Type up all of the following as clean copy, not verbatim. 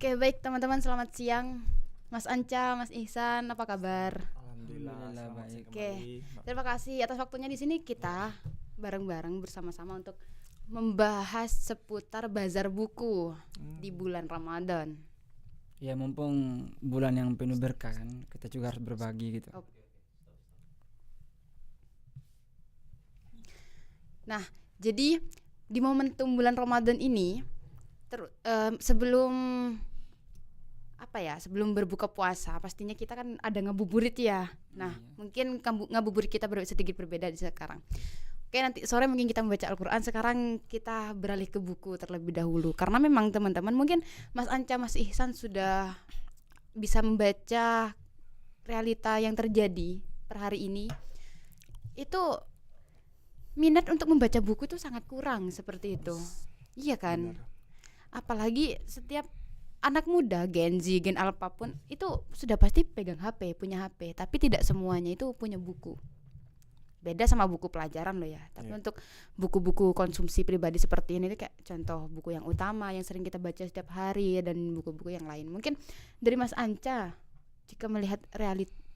Oke, baik teman-teman, selamat siang. Mas Anca, Mas Ihsan, apa kabar? Alhamdulillah, selamat siang Oke, kembali. terima kasih atas waktunya di sini kita bareng-bareng bersama-sama untuk membahas seputar bazar buku di bulan Ramadan. Ya mumpung bulan yang penuh berkah kan, kita juga harus berbagi gitu. Nah, jadi di momentum bulan Ramadan ini sebelum sebelum berbuka puasa pastinya kita kan ada ngabuburit ya. Nah, mungkin ngabuburit kita sedikit berbeda di sekarang. Oke, nanti sore mungkin kita membaca Al-Quran. Sekarang kita beralih ke buku terlebih dahulu. Karena memang teman-teman, mungkin Mas Anca, Mas Ihsan sudah bisa membaca realita yang terjadi per hari ini. Itu minat untuk membaca buku itu sangat kurang seperti itu. Iya kan? Benar. Apalagi setiap anak muda, Gen Z, Gen Alpha pun itu sudah pasti pegang HP, punya HP. Tapi tidak semuanya itu punya buku. Beda sama buku pelajaran loh ya. Tapi untuk buku-buku konsumsi pribadi seperti ini kayak contoh buku yang utama yang sering kita baca setiap hari dan buku-buku yang lain. Mungkin dari Mas Anca, jika melihat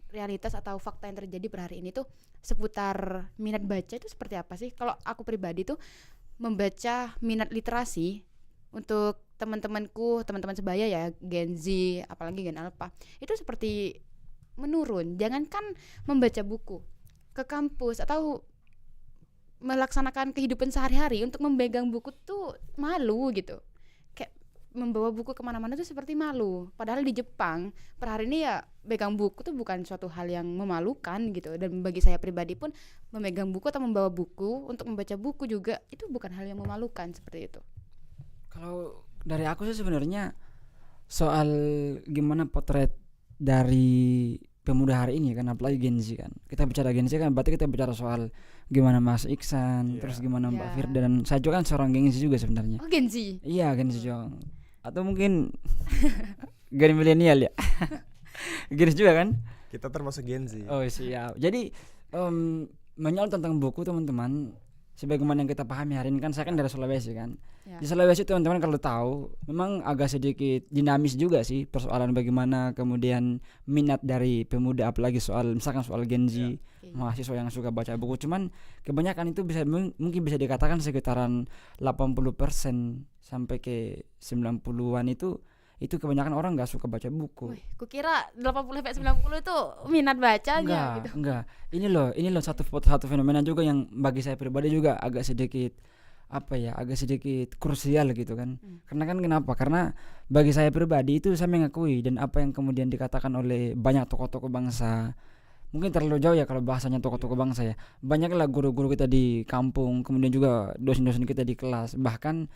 realitas atau fakta yang terjadi per hari ini tuh seputar minat baca itu seperti apa sih? Kalau aku pribadi tuh membaca minat literasi untuk teman-temanku, teman-teman sebaya ya, Gen Z, apalagi Gen Alpha, itu seperti menurun. Jangankan membaca buku, ke kampus atau melaksanakan kehidupan sehari-hari untuk memegang buku tuh malu gitu. Kayak membawa buku kemana-mana tuh seperti malu. Padahal di Jepang per hari ini ya pegang buku tuh bukan suatu hal yang memalukan gitu. Dan bagi saya pribadi pun memegang buku atau membawa buku untuk membaca buku juga itu bukan hal yang memalukan seperti itu. Kalau dari aku sih sebenarnya soal gimana potret dari pemuda hari ini kan, apalagi Gen Z kan. Kita bicara Gen Z kan berarti kita bicara soal gimana Mas Iksan, terus gimana Mbak Firda, dan saya juga kan seorang Gen Z juga sebenarnya. Oh, Gen Z. Iya, Gen Z juga. Atau mungkin Gen milenial ya. Gen Z juga kan? Kita termasuk Gen Z. Oh siap. Jadi menyoal tentang buku teman-teman, sebagaimana yang kita pahami hari ini kan, saya kan dari Sulawesi kan. Ya. Di Sulawesi teman-teman kalau tahu memang agak sedikit dinamis juga sih persoalan bagaimana kemudian minat dari pemuda, apalagi misalkan soal Gen Z, mahasiswa yang suka baca buku. Cuman kebanyakan itu mungkin bisa dikatakan sekitaran 80% sampai ke 90-an itu kebanyakan orang nggak suka baca buku. Wih, kukira 80-90 itu minat bacanya gitu. Enggak. Ini loh satu fenomena juga yang bagi saya pribadi juga agak sedikit krusial gitu kan. Karena kan kenapa? Karena bagi saya pribadi itu saya mengakui, dan apa yang kemudian dikatakan oleh banyak tokoh-tokoh bangsa, mungkin terlalu jauh ya kalau bahasanya tokoh-tokoh bangsa ya. Banyaklah guru-guru kita di kampung, kemudian juga dosen-dosen kita di kelas, bahkan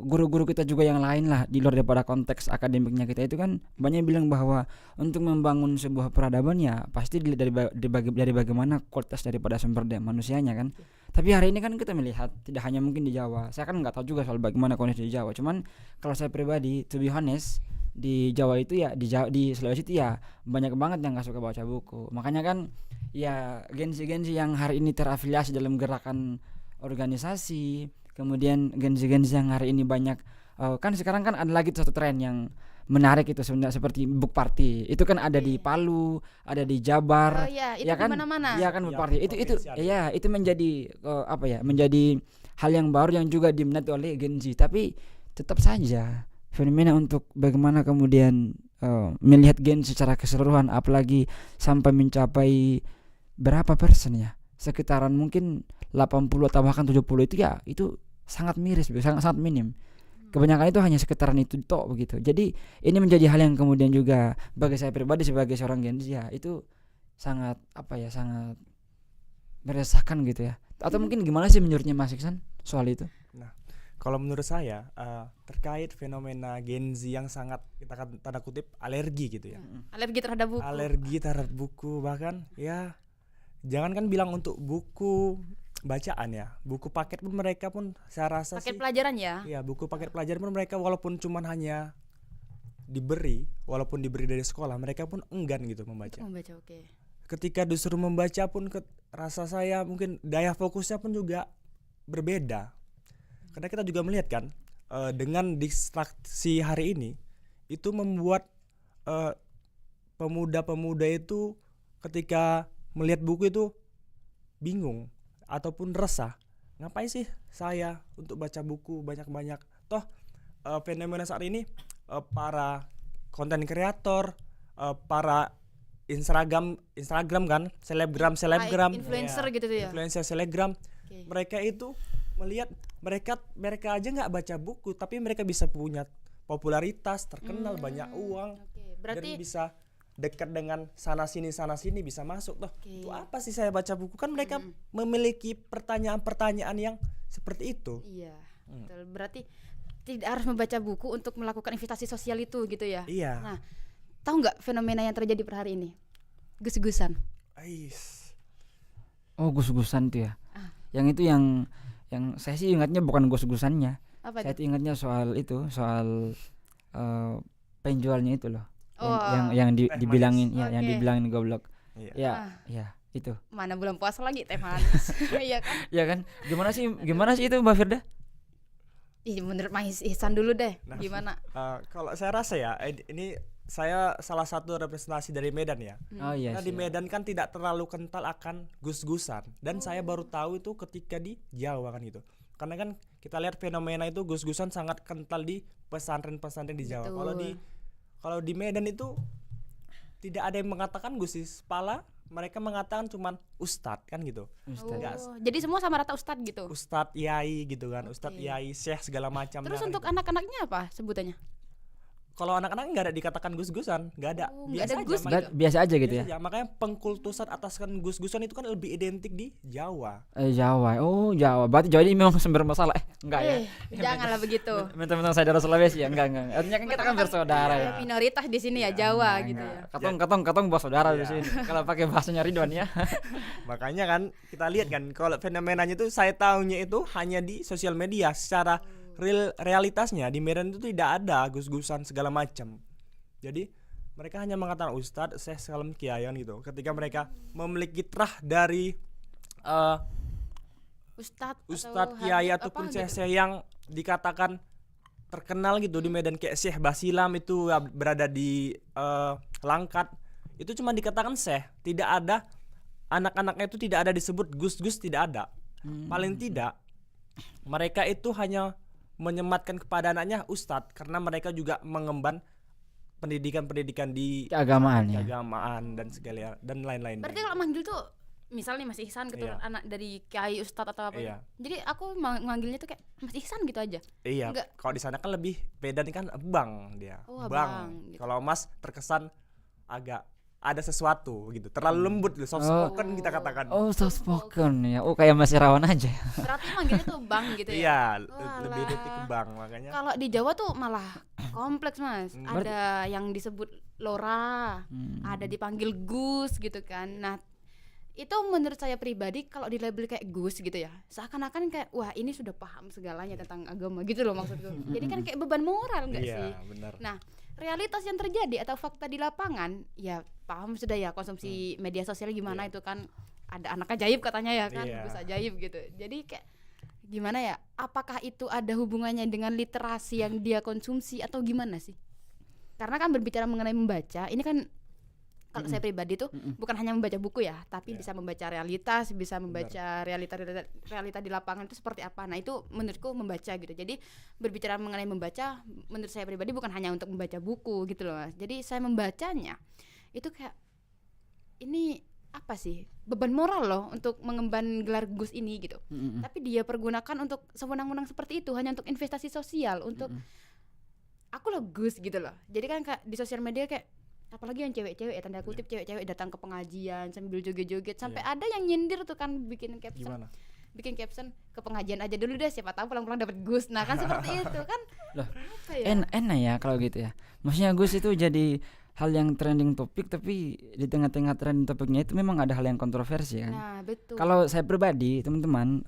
guru-guru kita juga yang lain lah di luar daripada konteks akademiknya kita itu kan banyak yang bilang bahwa untuk membangun sebuah peradaban ya pasti dilihat dari bagaimana kualitas daripada sumber daya manusianya kan. Tapi hari ini kan kita melihat tidak hanya mungkin di Jawa. Saya kan nggak tahu juga soal bagaimana kondisi di Jawa. Cuman kalau saya pribadi, to be honest, di Jawa itu ya di Sulawesi itu ya banyak banget yang nggak suka baca buku. Makanya kan ya Gen Z yang hari ini terafiliasi dalam gerakan organisasi, kemudian Gen Z yang hari ini banyak kan sekarang kan ada lagi satu tren yang menarik itu sebenarnya, seperti book party. Itu kan ada di Palu, ada di Jabar. Oh iya, itu ya kan? di mana-mana. Ya kan book party. Itu provinsi ya itu menjadi menjadi hal yang baru yang juga diminati oleh Gen Z. Tapi tetap saja fenomena untuk bagaimana kemudian melihat Gen Z secara keseluruhan, apalagi sampai mencapai berapa persen ya? Sekitaran mungkin 80 atau bahkan 70 itu ya itu sangat miris, sangat minim. Kebanyakan itu hanya sekitaran itu tok begitu. Jadi ini menjadi hal yang kemudian juga bagi saya pribadi sebagai seorang Gen Z ya itu sangat sangat meresahkan gitu ya. Atau mungkin gimana sih menurutnya Mas Iksan soal itu? Nah, kalau menurut saya terkait fenomena Gen Z yang sangat kita tanda kutip alergi gitu ya. Alergi terhadap buku. Alergi terhadap buku, bahkan ya jangan kan bilang untuk buku bacaan ya, buku paket pun mereka pun saya rasa paket sih pelajaran ya. ya buku paket pelajaran pun mereka walaupun cuman hanya diberi dari sekolah, mereka pun enggan gitu membaca. Membaca, oke. Ketika disuruh membaca pun rasa saya mungkin daya fokusnya pun juga berbeda. Karena kita juga melihat kan dengan distraksi hari ini itu membuat pemuda-pemuda itu ketika melihat buku itu bingung ataupun resah. Ngapain sih saya untuk baca buku banyak-banyak? Toh fenomena saat ini para konten kreator, para Instagram kan, selebgram influencer ya, gitu tuh ya. influencer selebgram, Oke. mereka itu melihat mereka aja nggak baca buku tapi mereka bisa punya popularitas, terkenal, banyak uang, Oke, berarti dan bisa dekat dengan sana sini bisa masuk. Toh Oke. itu apa sih saya baca buku? Kan mereka memiliki pertanyaan-pertanyaan yang seperti itu. iya, betul. Berarti tidak harus membaca buku untuk melakukan investasi sosial itu gitu ya. Iya. Nah, tahu nggak fenomena yang terjadi per hari ini? Gus-gusan. Ais. Oh, gus-gusan tuh ya. Ah. Yang itu yang saya sih ingatnya bukan gus-gusannya. Apa Saya itu? tuh ingatnya soal penjualnya itu loh. Oh, Yang teh dibilangin manis. ya, yang Oke. dibilangin goblok. Iya. Ya, Ah. ya, itu. mana bulan puasa lagi teh manis. Iya kan? Ya kan? Gimana sih itu Mbak Firda? Ih, menurut Mas Ihsan dulu deh. Nah. Gimana? Kalau saya rasa ya ini saya salah satu representasi dari Medan ya. Oh iya Karena di sih. Medan kan tidak terlalu kental akan gus-gusan, dan saya baru tahu itu ketika di Jawa kan gitu. Karena kan kita lihat fenomena itu gus-gusan sangat kental di pesantren-pesantren di Jawa. Betul. Kalau di Medan itu tidak ada yang mengatakan gusis pala, mereka mengatakan cuman ustadz kan gitu. Ustaz. Enggak, Jadi semua sama rata ustadz gitu. ustadz yai gitu kan, ustadz Oke. yai syekh segala macam. Terus kan untuk gitu. anak-anaknya apa sebutannya? Kalau anak-anak nggak ada dikatakan gus-gusan, nggak ada. Oh, nggak ada Biasa aja, gus. makanya- Biasa aja gitu biasa ya. aja. Makanya pengkultusan ataskan gus-gusan itu kan lebih identik di Jawa. Jawa. Oh, Jawa. Berarti Jawa ini memang sumber masalah. Enggak ya. Janganlah begitu. Mentang-mentang saya dari Sulawesi ya, enggak. Artinya kan kita kan bersaudara ya. Minoritas di sini ya Jawa gitu ya. Katong bersaudara di Iya. sini. Kalau pakai bahasanya Ridwan ya. Makanya kan kita lihat kan kalau fenomenanya itu saya tahunya itu hanya di sosial media. Secara realitasnya di Medan itu tidak ada gus-gusan segala macam. Jadi mereka hanya mengatakan ustadz, syekh, salam kiaian gitu. Ketika mereka memiliki trah dari ustadz, kiai ataupun syekh-syekh yang dikatakan terkenal gitu di Medan, kayak Syekh Basilam itu berada di Langkat, itu cuma dikatakan syekh, tidak ada anak-anaknya itu tidak ada disebut gus-gus, tidak ada. Paling tidak mereka itu hanya menyematkan kepada anaknya ustadz karena mereka juga mengemban pendidikan di Keagamaan ya. keagamaan dan segala dan lain-lain. Berarti kalau manggil tuh misal nih Mas Ihsan keturunan Iya. anak dari kiai ustadz atau apa. Iya. Jadi aku manggilnya tuh kayak Mas Ihsan gitu aja. Iya, Enggak. kalau di sana kan lebih beda nih kan bang dia. Oh, abang, gitu. Kalau Mas terkesan agak ada sesuatu gitu, terlalu lembut gitu, soft spoken kita katakan. Oh, soft spoken ya. Oh, kayak Mas Irawan aja. Berarti manggilnya tuh bang gitu ya. Iya, Walah. lebih detik ke bang makanya. Kalau di Jawa tuh malah kompleks Mas. Hmm. Ada yang disebut Lora, ada dipanggil Gus gitu kan. Nah, itu menurut saya pribadi kalau di label kayak Gus gitu ya, seakan-akan kayak wah ini sudah paham segalanya tentang agama gitu loh maksudku. Jadi kan kayak beban moral enggak sih? Iya, benar. Nah, realitas yang terjadi atau fakta di lapangan ya paham sudah ya, konsumsi media sosial gimana itu kan ada anak ajaib katanya ya kan, Iya. Gus ajaib gitu. Jadi kayak gimana ya? Apakah itu ada hubungannya dengan literasi yang dia konsumsi atau gimana sih? Karena kan berbicara mengenai membaca, ini kan kalau saya pribadi tuh bukan hanya membaca buku ya, tapi Iya. bisa membaca realitas, bisa membaca realita di lapangan itu seperti apa. Nah, itu menurutku membaca gitu. Jadi berbicara mengenai membaca, menurut saya pribadi bukan hanya untuk membaca buku gitu loh, Mas. Jadi saya membacanya itu kayak ini apa sih? Beban moral loh untuk mengemban gelar Gus ini gitu. Tapi dia pergunakan untuk sewenang-wenang seperti itu, hanya untuk investasi sosial, untuk aku loh Gus gitu loh. Jadi kan kayak di sosial media kayak apalagi yang cewek-cewek ya, tanda kutip cewek-cewek datang ke pengajian sambil joget-joget sampai ada yang nyindir tuh kan bikin caption. Gimana? Bikin caption ke pengajian aja dulu deh, siapa tahu pulang-pulang dapat Gus. Nah, kan seperti itu kan. Loh, apa ya? enak ya kalau gitu ya. Maksudnya Gus itu jadi hal yang trending topik, tapi di tengah-tengah trending topiknya itu memang ada hal yang kontroversi kan. Nah, betul. Kalau saya pribadi, teman-teman,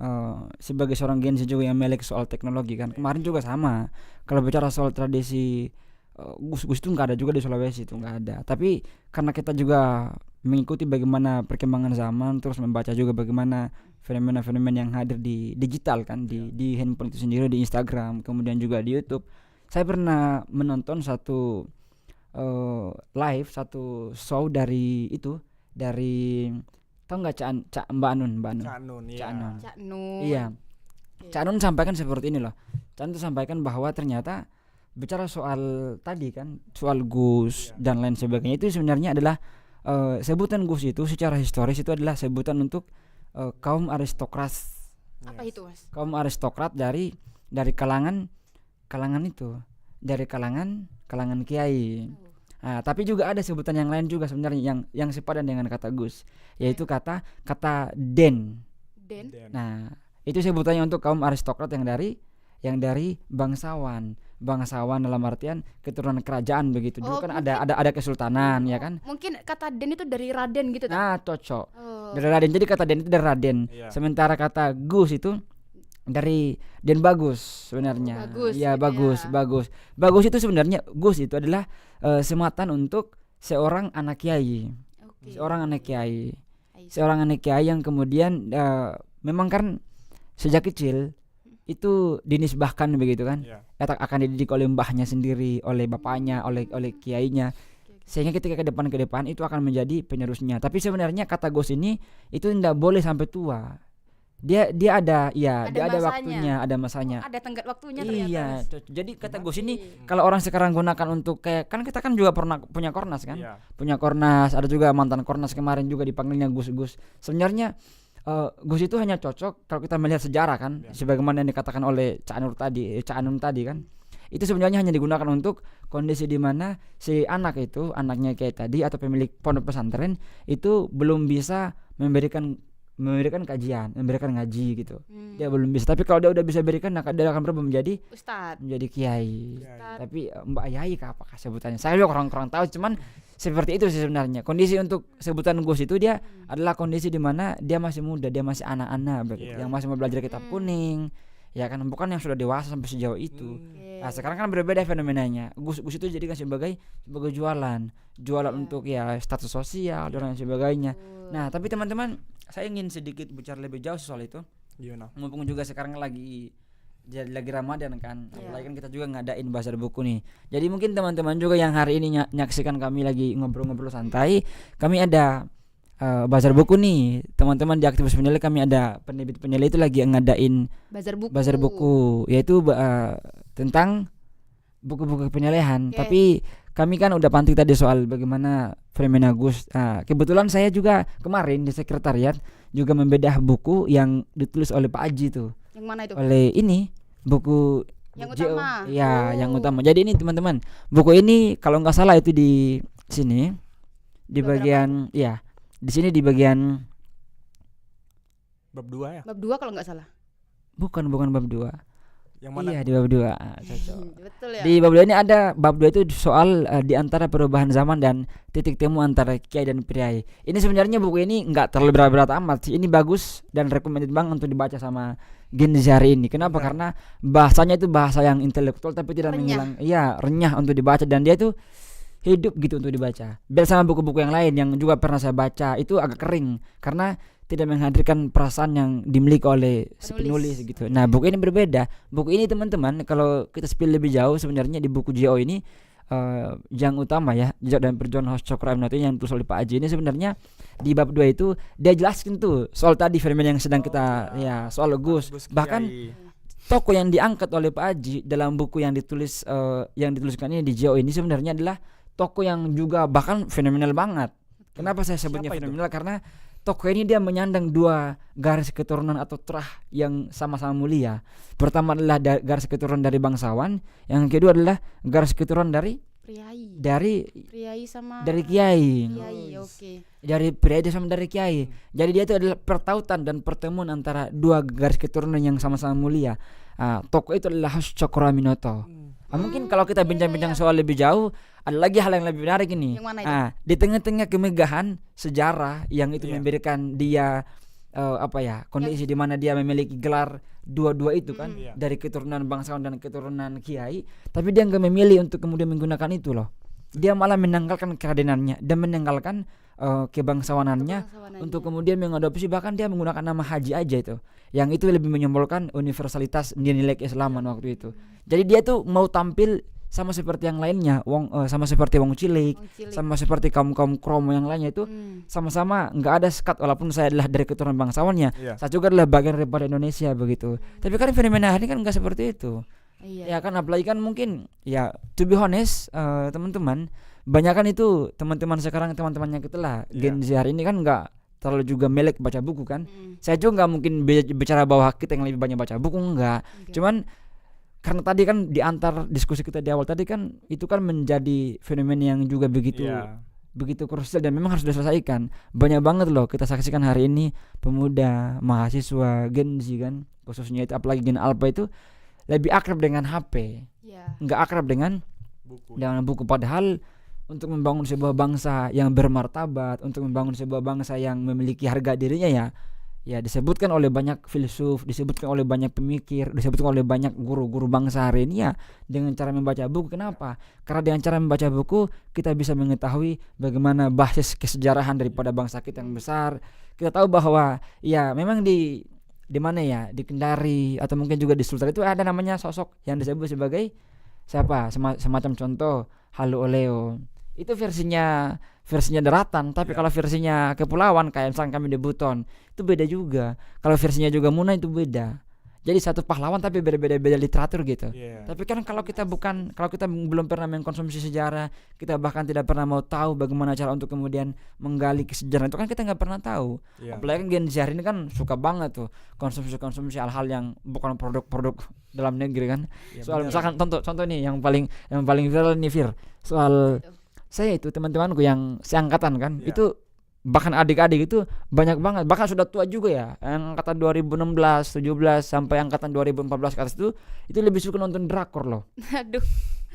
sebagai seorang Gen Z juga yang melek soal teknologi kan, kemarin juga sama. Kalau bicara soal tradisi Gus itu nggak ada juga di Sulawesi, itu nggak ada. Tapi karena kita juga mengikuti bagaimana perkembangan zaman, terus membaca juga bagaimana fenomena-fenomena yang hadir di digital kan, di handphone itu sendiri, di Instagram, kemudian juga di YouTube. Saya pernah menonton satu live, satu show dari tahu nggak Mbak Anun. Cak Nun, ya. Cak Nun. Cak Nun. Iya. Cak Nun sampaikan seperti ini loh. Cak Nun tuh sampaikan bahwa ternyata bicara soal tadi kan, soal Gus dan lain sebagainya, itu sebenarnya adalah sebutan Gus itu secara historis itu adalah sebutan untuk kaum aristokrat. Apa itu, Mas? Kaum aristokrat dari kalangan itu, dari kalangan kiai. Nah, tapi juga ada sebutan yang lain juga sebenarnya yang sepadan dengan kata Gus, yaitu kata den. Den. Nah, itu sebutannya untuk kaum aristokrat yang dari bangsawan dalam artian keturunan kerajaan begitu. Dulu Oh, kan ada kesultanan ya kan. Mungkin kata den itu dari Raden gitu tak? Nah, cocok. Oh. Dari Raden. Jadi kata den itu dari Raden. Iya. Sementara kata Gus itu dari Den Bagus sebenarnya. Bagus Ya, gitu bagus, ya. bagus. Bagus itu sebenarnya Gus itu adalah sematan untuk seorang anak kiai. Oke. Seorang anak kiai. I see. Seorang anak kiai yang kemudian memang kan sejak kecil itu dinisbahkan begitu kan. Iya. Akan dididik oleh mbahnya sendiri, oleh bapaknya, oleh kiainya. Sehingga ketika ke depan itu akan menjadi penerusnya. Tapi sebenarnya kata Gus ini itu tidak boleh sampai tua. Dia ada dia ada masanya. waktunya, ada masanya. Oh, ada tenggat waktunya ternyata. Iya, Mas. jadi kata Gus ini Oke. kalau orang sekarang gunakan untuk kayak kan kita kan juga pernah punya Kornas kan? Iya. Punya Kornas, ada juga mantan Kornas kemarin juga dipanggilnya Gus. Sebenarnya Gus itu hanya cocok kalau kita melihat sejarah kan, Iya. sebagaimana yang dikatakan oleh Cak Anun tadi kan. Itu sebenarnya hanya digunakan untuk kondisi di mana si anaknya kayak tadi atau pemilik pondok pesantren itu belum bisa memberikan kajian, memberikan ngaji gitu. Dia belum bisa. Tapi kalau dia udah bisa berikan, nah dia akan berubah menjadi Ustadz. kiai. Ustadz. Tapi Mbak Yai kah apakah sebutannya? Saya juga kurang tahu, cuman seperti itu sih sebenarnya. Kondisi untuk sebutan Gus itu dia adalah kondisi di mana dia masih muda, dia masih anak-anak begitu, Iya. yang masih mau belajar kitab kuning. Ya kan, bukan yang sudah dewasa sampai sejauh itu. Oke. Nah, sekarang kan berbeda fenomenanya. Gus itu jadikan sebagai jualan untuk ya status sosial dan lain sebagainya. Nah, tapi teman-teman, saya ingin sedikit bicara lebih jauh soal itu. Gimana? Mumpung juga sekarang lagi Ramadan kan, Iya. apalagi kan kita juga ngadain bazar buku nih. Jadi mungkin teman-teman juga yang hari ini nyaksikan kami lagi ngobrol-ngobrol santai, kami ada bazar buku nih. Teman-teman di Aktivis Penyelesaian kami ada penerbit penyelesaian itu lagi ngadain bazar buku, yaitu tentang buku-buku penyelehan. Oke. Tapi kami kan udah pantik tadi soal bagaimana fenomena Gus. Kebetulan saya juga kemarin di sekretariat juga membedah buku yang ditulis oleh Pak Aji tuh. Yang mana itu? Oleh ini buku Yang JO. utama? Iya, yang Oh. utama. Jadi ini teman-teman, buku ini kalau nggak salah itu di sini di Beberapa bagian ya, di sini di bagian Bab 2 ya? Bab 2 kalau nggak salah. bukan bab 2. Yang mana? Iya, di bab 2. Cocok. Betul ya. Di bab 2 ini ada bab 2 itu soal di antara perubahan zaman dan titik temu antara kiai dan priai. Ini sebenarnya buku ini nggak terlalu berat-berat amat sih. Ini bagus dan recommended banget untuk dibaca sama Gen Z hari ini. Kenapa? Benar. Karena bahasanya itu bahasa yang intelektual tapi tidak Renyah. menghilang. Iya, renyah untuk dibaca dan dia itu hidup gitu untuk dibaca. Beda sama buku-buku yang lain yang juga pernah saya baca, itu agak kering karena tidak menghadirkan perasaan yang dimiliki oleh si penulis gitu. Nah, buku ini berbeda. Buku ini teman-teman, kalau kita spill lebih jauh sebenarnya di buku JO ini yang utama ya, Jejak dan Perjuangan Host Cokro Aminoto yang ditulis oleh Pak Aji ini sebenarnya di bab 2 itu dia jelaskan tuh soal tadi fenomena yang sedang kita ya soal Gus. Bahkan Kiai. tokoh yang diangkat oleh Pak Aji dalam buku yang dituliskan ini di JO ini sebenarnya adalah tokoh yang juga bahkan fenomenal banget. Kenapa saya sebutnya Siapa itu? fenomenal? Karena tokoh ini dia menyandang dua garis keturunan atau terah yang sama-sama mulia. Pertama adalah garis keturunan dari bangsawan, yang kedua adalah garis keturunan dari Priai sama kiai. Priai, oke. Dari priai sama dari kiai. Jadi dia itu adalah pertautan dan pertemuan antara dua garis keturunan yang sama-sama mulia. Tokoh itu adalah Host Cokro Aminoto. Mungkin kalau kita bincang-bincang soal lebih jauh, ada lagi hal yang lebih menarik ini. Yang mana itu? Di tengah-tengah kemegahan sejarah yang itu Iya. memberikan dia kondisi di mana dia memiliki gelar dua-dua itu kan, Iya. dari keturunan bangsawan dan keturunan kiai, tapi dia nggak memilih untuk kemudian menggunakan itu loh. Dia malah menanggalkan keradenannya dan menanggalkan kebangsawanannya untuk kemudian mengadopsi, bahkan dia menggunakan nama haji aja itu, yang itu lebih menyimbolkan universalitas nilai keislaman waktu itu. Jadi dia tuh mau tampil sama seperti yang lainnya, sama seperti wong cilik, sama seperti kaum kromo yang lainnya itu, sama-sama nggak ada sekat, walaupun saya adalah dari keturunan bangsawannya, saya juga adalah bagian daripada Indonesia begitu. Tapi kan fenomena hari ini kan nggak seperti itu. Ya kan, apalagi kan mungkin ya, to be honest, teman-teman, banyak kan itu teman-teman sekarang, teman-temannya kita lah, Gen Z hari ini kan nggak terlalu juga melek baca buku kan. Saya juga nggak mungkin bicara bahwa kita yang lebih banyak baca buku, enggak. Cuman karena tadi kan di antar diskusi kita di awal tadi kan, itu kan menjadi fenomena yang juga begitu krusial dan memang harus diselesaikan. Banyak banget loh kita saksikan hari ini pemuda, mahasiswa, Gen Z kan, khususnya itu, apalagi Gen Alpha itu lebih akrab dengan HP, nggak akrab dengan buku. Padahal untuk membangun sebuah bangsa yang bermartabat, untuk membangun sebuah bangsa yang memiliki harga dirinya, ya disebutkan oleh banyak filsuf, disebutkan oleh banyak pemikir, disebutkan oleh banyak guru-guru bangsa hari ini ya, dengan cara membaca buku. Kenapa? Karena dengan cara membaca buku kita bisa mengetahui bagaimana basis kesejarahan daripada bangsa kita yang besar. Kita tahu bahwa ya memang di mana ya, di Kendari atau mungkin juga di Sultan itu ada namanya sosok yang disebut sebagai siapa, semacam contoh Halu Oleo. Itu versinya daratan, tapi kalau versinya kepulauan kayak misalnya kami di Buton itu beda juga. Kalau versinya juga Muna itu beda. Jadi satu pahlawan tapi beda-beda literatur gitu. Tapi kan kalau kita belum pernah mengkonsumsi sejarah, kita bahkan tidak pernah mau tahu bagaimana cara untuk kemudian menggali kesejarahan, itu kan kita nggak pernah tahu. Apalagi kan Gen Z hari ini kan suka banget tuh konsumsi hal-hal yang bukan produk-produk dalam negeri kan. Soal misalkan contoh nih yang paling viral nih, Fir, soal saya itu teman-temanku yang seangkatan kan, itu bahkan adik-adik itu banyak banget, bahkan sudah tua juga ya, yang angkatan 2016, 17 sampai angkatan 2014 ke atas itu lebih suka nonton drakor loh. Aduh.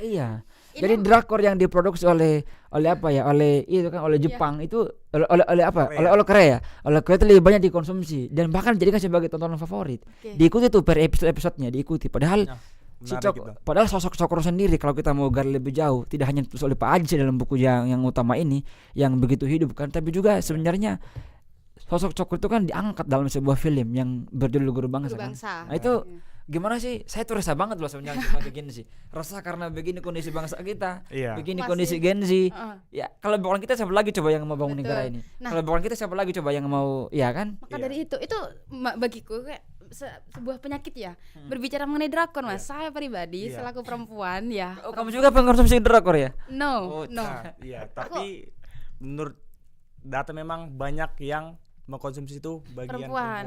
Iya. Jadi drakor yang diproduksi oleh apa ya? Oleh itu kan, oleh Jepang itu, oleh apa? Oleh Korea. Oleh Korea itu lebih banyak dikonsumsi dan bahkan dijadikan sebagai tontonan favorit. Diikuti tuh per episode-episodenya diikuti. Padahal padahal sosok Cokro sendiri kalau kita mau gali lebih jauh tidak hanya ditulis oleh Pak Aji dalam buku yang utama ini yang begitu hidup kan, tapi juga sebenarnya sosok Cokro itu kan diangkat dalam sebuah film yang berjudul Guru Bangsa. Kan? Nah itu gimana sih? Saya tuh resah banget loh sebenarnya sebagai Gen Z. Resah karena begini kondisi bangsa kita, begini kondisi Gen Z. Ya kalau bukan kita siapa lagi coba yang mau bangun negara ini? Kalau bukan kita siapa lagi coba yang mau, ya kan? Maka dari itu bagiku kayak sebuah penyakit ya. Berbicara mengenai drakor, Mas, saya pribadi selaku perempuan ya. Oh, kamu juga pengkonsumsi drakor ya? No. Iya, tapi menurut data memang banyak yang mengkonsumsi itu bagian perempuan.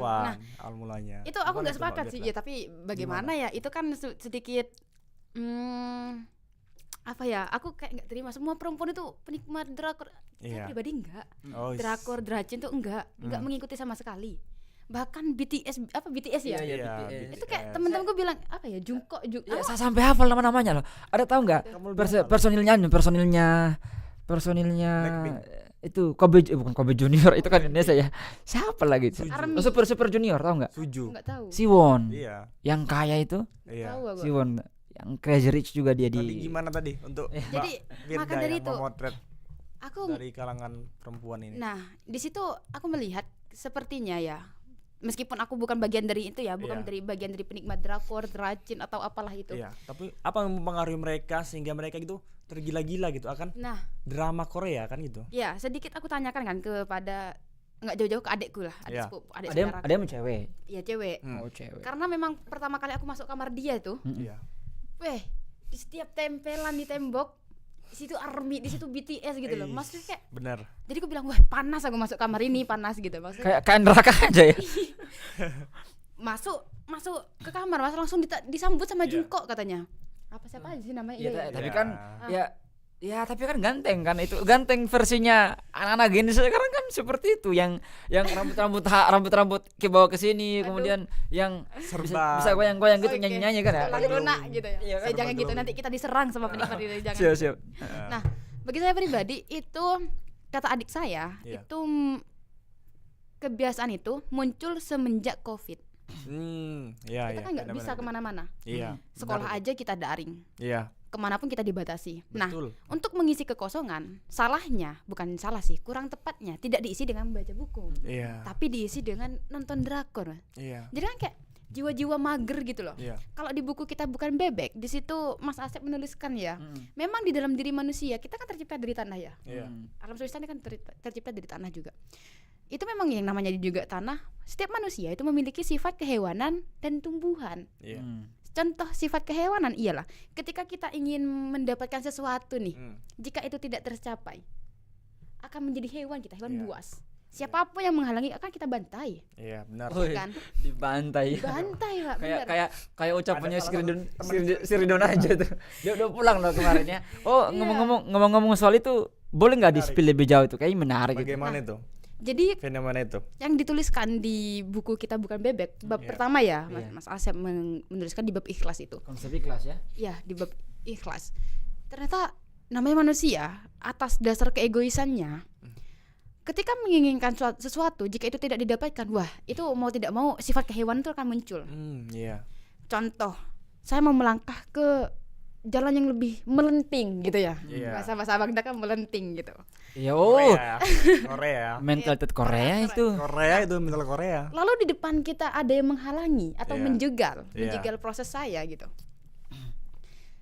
Awal mulanya. Itu aku nggak sepakat sih ya, tapi bagaimana ya? Itu kan sedikit apa ya? Aku kayak nggak terima semua perempuan itu penikmat drakor. Saya pribadi enggak. Drakor, dracin tuh enggak mengikuti sama sekali. Bahkan BTS ya? BTS. Itu kayak teman-temanku bilang apa ya, Jungkook ya, saya sampai hafal nama-namanya loh. Ada tahu nggak personilnya itu bukan Kobe Junior, itu kan Indonesia ya. Siapa lagi itu? Super Junior, tahu nggak? Nggak tahu. Siwon. Yang kaya itu. Siwon yang Crazy Rich juga dia di. Tadi gimana tadi untuk jadi maka dari itu memotret aku dari kalangan perempuan ini. Nah, di situ aku melihat sepertinya ya, meskipun aku bukan bagian dari itu ya, bukan dari bagian dari penikmat drakor, dracin atau apalah itu. Tapi apa yang mempengaruhi mereka sehingga mereka gitu tergila-gila gitu akan drama Korea kan gitu? Ya, sedikit aku tanyakan kan kepada nggak jauh-jauh ke adekku lah, adik saudara. Ada yang cewek. Iya, cewek. Cewek. Karena memang pertama kali aku masuk kamar dia tuh, di setiap tempelan di tembok, di situ ARMY, di situ BTS gitu loh. Maksudnya kayak benar. Jadi aku bilang, wah panas aku masuk kamar ini, panas gitu maksudnya. Kayak neraka aja ya. masuk ke kamar, Mas, langsung disambut sama Jungkook katanya. Siapa aja sih namanya? Tapi kan tapi kan ganteng kan, itu ganteng versinya anak-anak Gen Z sekarang kan seperti itu, yang rambut ke bawah ke sini, kemudian yang bisa goyang-goyang gitu, nyanyi-nyanyi kan ya. Lunak gitu ya. Jangan gitu, nanti kita diserang sama penikmat ini, jangan. Siap. Nah, bagi saya pribadi itu, kata adik saya, itu kebiasaan itu muncul semenjak Covid. Kita kan nggak bisa kemana-mana. Sekolah aja kita daring. kemanapun kita dibatasi. Nah, Betul. untuk mengisi kekosongan, salahnya bukan salah sih, kurang tepatnya tidak diisi dengan membaca buku, Iya. tapi diisi dengan nonton drakor. Iya. Jadi kan kayak jiwa-jiwa mager gitu loh. Iya. Kalau di buku Kita Bukan Bebek, di situ Mas Asep menuliskan ya, memang di dalam diri manusia kita kan tercipta dari tanah ya. Iya. Alam semesta ini kan tercipta dari tanah juga. Itu memang yang namanya juga tanah. Setiap manusia itu memiliki sifat kehewanan dan tumbuhan. Iya. Contoh sifat kehewanan ialah ketika kita ingin mendapatkan sesuatu nih, jika itu tidak tercapai, akan menjadi hewan kita, hewan Iya. buas. Siapapun yang menghalangi akan kita bantai, Iya, benar. Woi, kan? dibantai. Bantai Pak, kayak bener. kayak ucapannya Ada salah Siridon aja tuh. Dia udah pulang loh kemarin ya. Oh, Iya. ngomong-ngomong soal itu, boleh nggak di-spill lebih jauh tuh? Kayaknya menarik gitu. Bagaimana itu? Jadi Fenomena itu. yang dituliskan di buku Kita Bukan Bebek, bab Iya. pertama ya, Iya. Mas Asep menuliskan di bab ikhlas itu. Konsep ikhlas ya. Ya, di bab ikhlas. Ternyata namanya manusia atas dasar keegoisannya, ketika menginginkan sesuatu, jika itu tidak didapatkan, wah, itu mau tidak mau sifat kehewanan itu akan muncul. Iya. Contoh, saya mau melangkah ke jalan yang lebih melenting gitu ya. Iya. Bahasa Abang kan melenting gitu. Ya oh, Korea. Korea. mentalitas Korea itu. Korea itu mental Korea. Lalu di depan kita ada yang menghalangi atau Iya. menjegal proses saya gitu.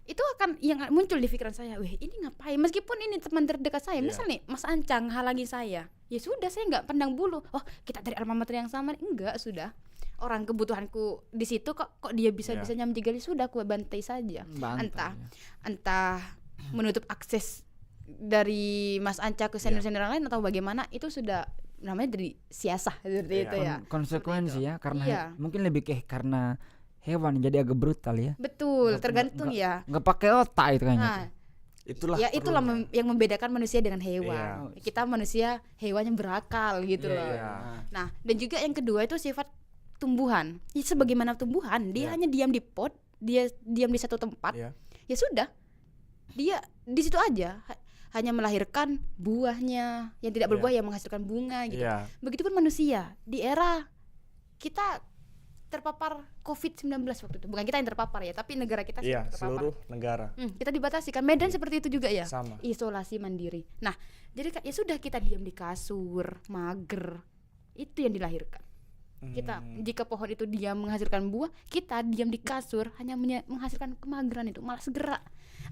Itu akan yang muncul di pikiran saya, weh ini ngapain? Meskipun ini teman terdekat saya, Iya. misal nih Mas Ancang halangi saya, ya sudah saya nggak pandang bulu. Oh kita dari alma mater yang sama, enggak sudah. Orang kebutuhanku di situ kok dia bisa Iya. bisanya menjegali, sudah aku bantai saja. Bantai. Entah menutup akses dari Mas Anca ke senior-senior lain atau bagaimana, itu sudah namanya dari siasah seperti Iya. itu ya. Konsekuensi ya, karena Iya. mungkin lebih karena hewan jadi agak brutal ya. Betul, Nggak- tergantung nggak- ya. Nggak pakai otak itu kayaknya. Nah, Itulah. ya itulah perlunya. yang membedakan manusia dengan hewan. Iya. Kita manusia hewan yang berakal gitu loh. Iya. Nah, dan juga yang kedua itu sifat tumbuhan. Ya, sebagaimana tumbuhan, dia Iya. hanya diam di pot, dia diam di satu tempat. Iya. Ya sudah. Dia di situ aja, hanya melahirkan buahnya yang tidak Iya. berbuah yang menghasilkan bunga gitu. Iya. Begitupun manusia. Di era kita terpapar COVID-19 waktu itu. Bukan kita yang terpapar ya, tapi negara kita Iya, terpapar. seluruh negara Kita dibatasi kan. Medan seperti itu juga ya. sama. Isolasi mandiri. Nah, jadi ya sudah kita diam di kasur, mager. Itu yang dilahirkan. Kita jika pohon itu diam menghasilkan buah, kita diam di kasur hanya menghasilkan kemageran, itu malas gerak.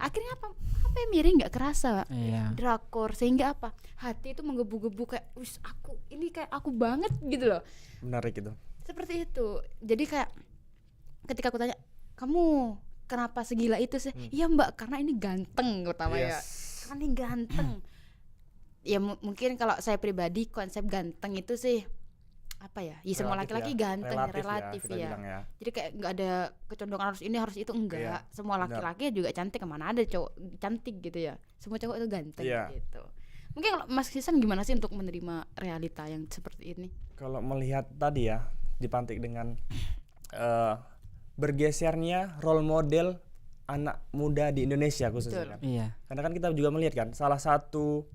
Akhirnya apa yang miring nggak kerasa, Pak. Iya. Drakor, sehingga apa? Hati itu menggebu-gebu kayak, wis aku ini kayak aku banget gitu loh. Menarik itu. Seperti itu. Jadi kayak ketika aku tanya, kamu kenapa segila itu sih? Iya Mbak, karena ini ganteng pertama ya. Yes. Karena ini ganteng. Ya mungkin kalau saya pribadi konsep ganteng itu sih apa ya? Ya semua Relatif laki-laki ya. ganteng, relatif kita ya. bilang ya. Jadi kayak nggak ada kecondongan harus ini harus itu, enggak. Iya, Semua benar. laki-laki juga cantik, kemana ada cowok cantik gitu ya. Semua cowok itu ganteng Iya. gitu. Mungkin kalau Mas Kisan gimana sih untuk menerima realita yang seperti ini? Kalau melihat tadi ya, dipantik dengan bergesernya role model anak muda di Indonesia khususnya Betul. kan. Iya. Karena kan kita juga melihat kan salah satu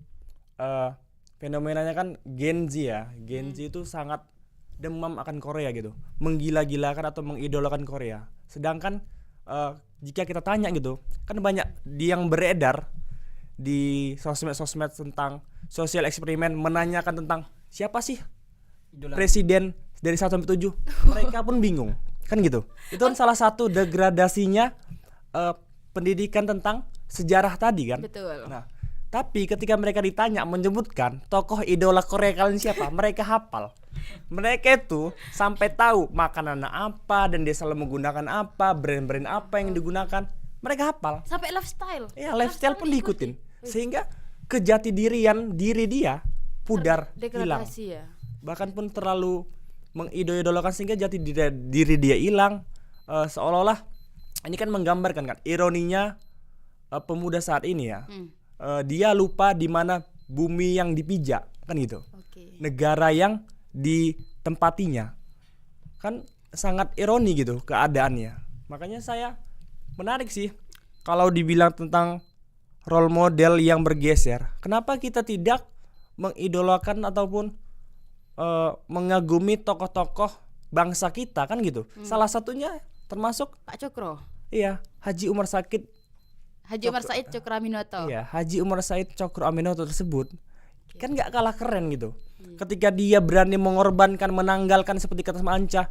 fenomenanya kan Gen Z ya. Gen Z itu sangat demam akan Korea gitu, menggila-gilakan atau mengidolakan Korea. Sedangkan jika kita tanya gitu, kan banyak yang beredar di sosmed-sosmed tentang sosial eksperimen menanyakan tentang siapa sih presiden dari 1 sampai 7. Mereka pun bingung. Kan gitu. Itu kan salah satu degradasinya pendidikan tentang sejarah tadi kan. Betul. Nah, tapi ketika mereka ditanya menyebutkan tokoh idola Korea kalian siapa, mereka hafal. Mereka itu sampai tahu makanan apa dan dia selalu menggunakan apa, brand-brand apa yang digunakan. Mereka hafal. Sampai lifestyle. Ya, lifestyle pun diikutin. Sehingga kejati diri dia pudar, hilang. Degradasi ya. Bahkan pun terlalu mengidolakan sehingga jati diri dia hilang. Seolah-olah ini kan menggambarkan kan ironinya pemuda saat ini ya. Dia lupa di mana bumi yang dipijak kan gitu. Oke. Negara yang ditempatinya. Kan sangat ironi gitu keadaannya. Makanya saya menarik sih kalau dibilang tentang role model yang bergeser. Kenapa kita tidak mengidolakan ataupun mengagumi tokoh-tokoh bangsa kita kan gitu. Salah satunya termasuk Pak Cokro. iya Haji Umar Sakit Haji Umar Said Cokroaminoto. Iya, Haji Umar Said Cokroaminoto tersebut kan nggak kalah keren gitu. Ketika dia berani mengorbankan, menanggalkan seperti kata sama Anca,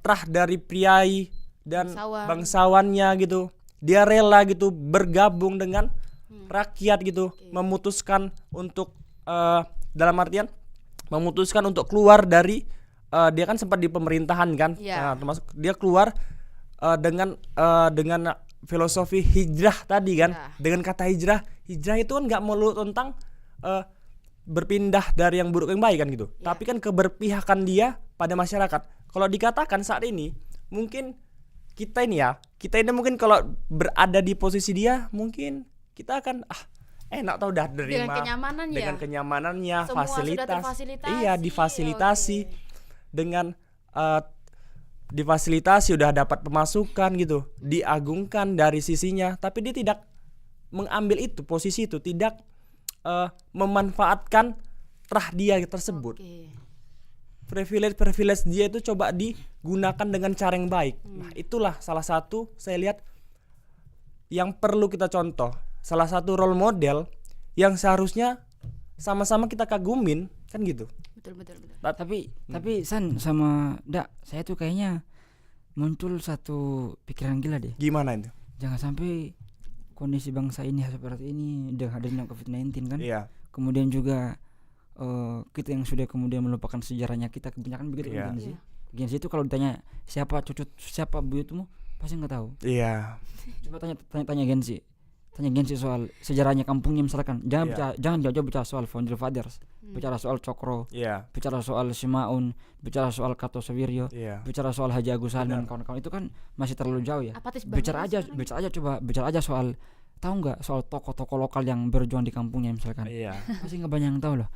trah dari priai dan bangsawannya gitu. Dia rela gitu bergabung dengan rakyat gitu, memutuskan untuk dalam artian memutuskan untuk keluar dari dia kan sempat di pemerintahan kan. Nah, termasuk dia keluar dengan filosofi hijrah tadi kan. Dengan kata hijrah itu kan nggak melulu tentang berpindah dari yang buruk ke yang baik kan gitu. Tapi kan keberpihakan dia pada masyarakat. Kalau dikatakan saat ini mungkin kita ini mungkin kalau berada di posisi dia mungkin kita akan enak tau dah dengan kenyamanannya, semua fasilitas. sudah terfasilitasi. Iya, difasilitasi dengan difasilitasi udah dapat pemasukan gitu, diagungkan dari sisinya, tapi dia tidak mengambil itu posisi itu, tidak memanfaatkan trah dia tersebut. Privilege dia itu coba digunakan dengan cara yang baik. Nah, itulah salah satu saya lihat yang perlu kita contoh. Salah satu role model yang seharusnya sama-sama kita kagumin kan gitu. Betul. Tapi San sama Dak, saya tuh kayaknya muncul satu pikiran gila deh. Gimana itu? Jangan sampai kondisi bangsa ini seperti ini dengan adanya COVID-19 kan. Iya. Kemudian juga kita yang sudah kemudian melupakan sejarahnya kita kebanyakan begitu kan Gensi. Gensi itu kalau ditanya siapa buyutmu pasti nggak tahu. Iya. Coba tanya Gensi. Tanya Gensi soal sejarahnya kampungnya misalkan. Jangan jauh-jauh bicara soal Founder Fathers. Bicara soal Cokro. Bicara soal Simaun, bicara soal Kartosuwiryo, bicara soal Haji Agus Salim dan kawan-kawan itu kan masih terlalu jauh ya. Bicara aja soal tahu nggak soal tokoh-tokoh lokal yang berjuang di kampungnya misalkan. Pasti nggak banyak yang tahu loh.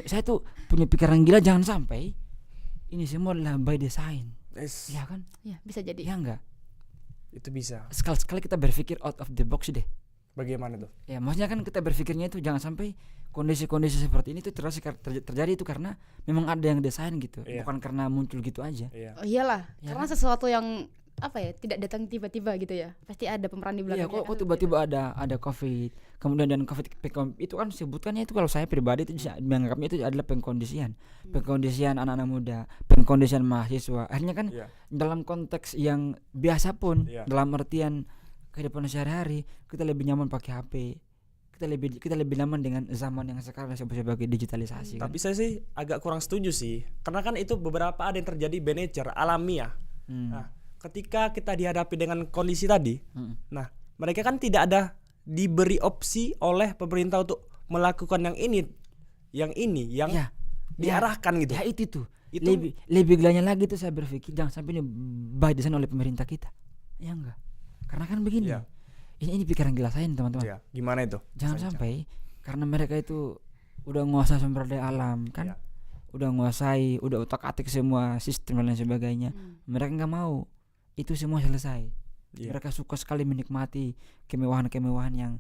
Saya tuh punya pikiran gila jangan sampai ini semua adalah by design. Ya kan? Ya, bisa jadi. Ya enggak? Itu bisa. Sekali-sekali kita berpikir out of the box deh. Bagaimana tuh? Ya maksudnya kan kita berpikirnya itu jangan sampai kondisi-kondisi seperti ini tuh terjadi itu karena memang ada yang desain gitu, bukan karena muncul gitu aja. Oh iyalah, ya karena kan? Sesuatu yang tidak datang tiba-tiba gitu ya, pasti ada pemeran di belakangnya. Iya, kok tiba-tiba ada COVID, kemudian dan COVID itu kan sebutkannya itu kalau saya pribadi itu menganggapnya itu adalah pengkondisian anak-anak muda, pengkondisian mahasiswa. Akhirnya kan dalam konteks yang biasa pun, dalam artian kehidupan sehari-hari kita lebih nyaman pakai HP, kita lebih nyaman dengan zaman yang sekarang sebagai digitalisasi. Tapi saya sih agak kurang setuju sih, karena kan itu beberapa ada yang terjadi by nature, alamiah. Nah, ketika kita dihadapi dengan kondisi tadi, nah mereka kan tidak ada diberi opsi oleh pemerintah untuk melakukan yang diarahkan gitu. Ya itu lebih gilanya lagi tuh saya berpikir jangan sampai ini by design oleh pemerintah kita. Ya enggak. Karena kan begini. Ini pikiran gila saya nih teman-teman. Gimana itu? Jangan sampai karena mereka itu udah menguasai sumber daya alam kan. Udah menguasai, udah utak-atik semua sistem dan lain sebagainya. Mereka enggak mau itu semua selesai. Mereka suka sekali menikmati kemewahan-kemewahan yang